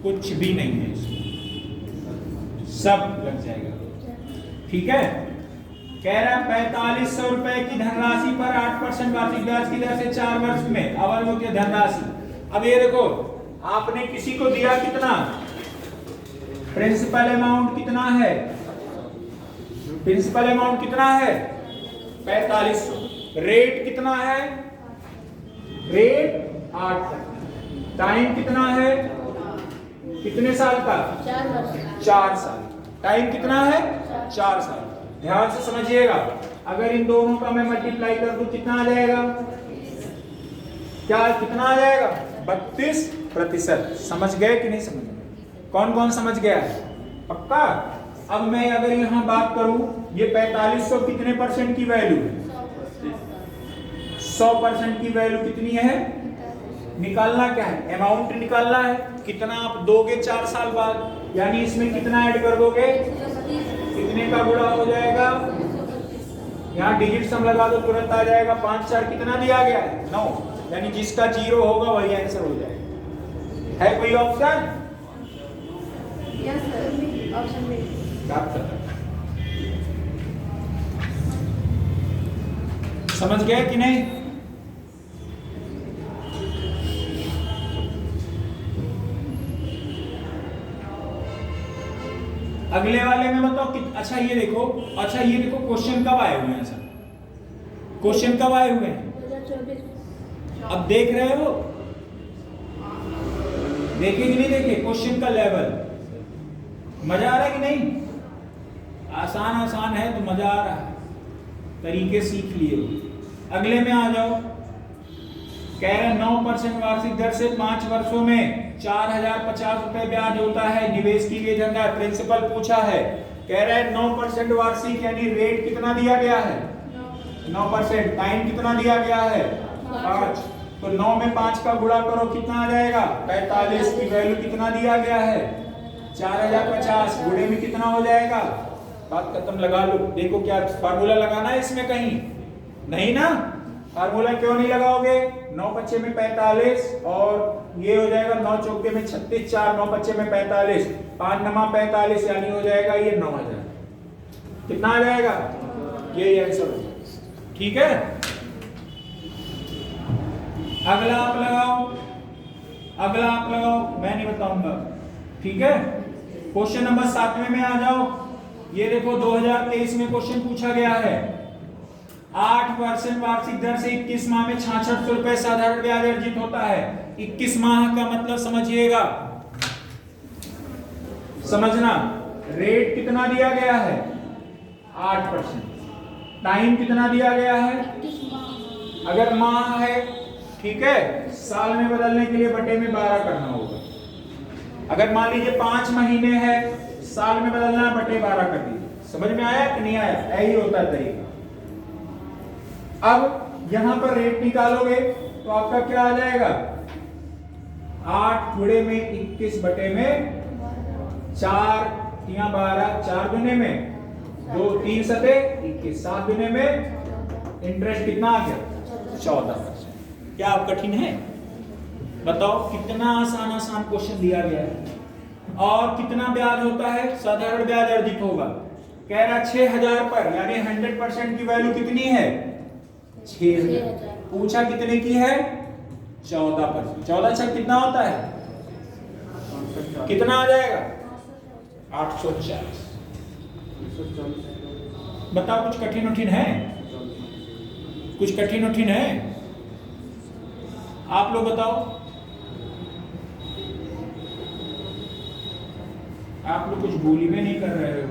कुछ भी नहीं है इसमें, सब लग जाएगा। ठीक है। कह रहा 4500 रुपए की धनराशि पर 8% वार्षिक ब्याज की दर से 4 वर्ष में अवधि की धनराशि। अब ये देखो, आपने किसी को दिया कितना? प्रिंसिपल अमाउंट कितना है? प्रिंसिपल अमाउंट कितना है? 4500। रेट कितना है? रेट 8। टाइम कितना है? कितने साल का? 4 साल। टाइम कितना है? 4 साल। ध्यान से समझिएगा, अगर इन दोनों का मैं मल्टीप्लाई कर दूं कितना आ जाएगा? क्या कितना आ जाएगा? 32%। समझ गए कि नहीं समझ गए? कौन कौन समझ गया है? पक्का? अब मैं अगर यहां बात करूं, ये 4500 कितने परसेंट की वैल्यू है? 100% की वैल्यू कितनी है? निकालना क्या है? अमाउंट निकालना है। कितना आप दोगे 4 साल बाद, यानी इसमें कितना ऐड कर दोगे? कितने का गुणा हो जाएगा? यहाँ डिजिट सम लगा दो, तुरंत आ जाएगा। 5 4 कितना दिया गया है? 9। यानी जिसका 0 होगा वही आंसर हो जाएगा। है कोई ऑप्शन? ऑप्शन में समझ गए कि नहीं? अगले वाले में बताओ कि अच्छा ये देखो, क्वेश्चन कब आए हुए हैं सर? क्वेश्चन कब आए हुए हैं? 2024। अब देख रहे हो? देखे कि नहीं देखे? क्वेश्चन का लेवल मजा आ रहा है कि नहीं? आसान है तो मजा आ रहा है, तरीके सीख लिए। अगले में आ जाओ। कह रहे 9% वार्षिक दर से 5 वर्षों में 4050 रुपए ब्याज होता है। निवेश की गई धनराशि प्रिंसिपल पूछा है। कह रहा है 9% वार्षिक, यानी रेट कितना दिया गया है? 9%। टाइम कितना दिया गया है? 5। तो 9 में 5 का गुणा करो, कितना आ जाएगा? 45। की वैल्यू कितना दिया गया है? 4050। गुणे में कितना हो जाएगा? बात खत्म। लगा लो। देखो क्या फार्मूला लगाना है इसमें? कहीं नहीं ना। फार्मूला क्यों नहीं लगाओगे? 9 बच्चे में 45 और ये हो जाएगा 9 चौके में 36, 4 9 बच्चे में 45, 5 नमा 45, यानी हो जाएगा ये 9000। कितना आ जाएगा? ये आंसर हो जाएगा। ठीक है। अगला आप लगाओ, मैं नहीं बताऊंगा। ठीक है। क्वेश्चन नंबर 7वें में आ जाओ। ये देखो 2023 में क्वेश्चन पूछा गया है। 8% वार्षिक दर से 21 माह में 6600 रुपए साधारण ब्याज अर्जित होता है। 21 माह का मतलब समझिएगा, समझना। रेट कितना दिया गया है? 8%। टाइम कितना दिया गया है? अगर माह है, ठीक है, साल में बदलने के लिए बटे में 12 करना होगा। अगर मान लीजिए 5 महीने है, साल में बदलना है, बटे 12 कर दीजिए। समझ में आया कि नहीं आया? यही होता है तरीका। अब यहां पर रेट निकालोगे तो आपका क्या आ जाएगा? 8 गुणे में 21 बटे में 4 या 12, 4 गुने में 2 3 सते 21, 7 गुने में इंटरेस्ट कितना आ गया? 14%। क्या आप कठिन है? बताओ कितना आसान क्वेश्चन दिया गया है। और कितना ब्याज होता है? साधारण ब्याज अर्जित होगा। कह रहा 6000 पर, यानी 100% की वैल्यू कितनी है? 6000। पूछा कितने की है? 14%। 14 छक कितना होता है? कितना आ जाएगा? 840। बताओ कुछ कठिन है? कुछ कठिन है? आप लोग बताओ। आप लोग कुछ भूल भी नहीं कर रहे हो।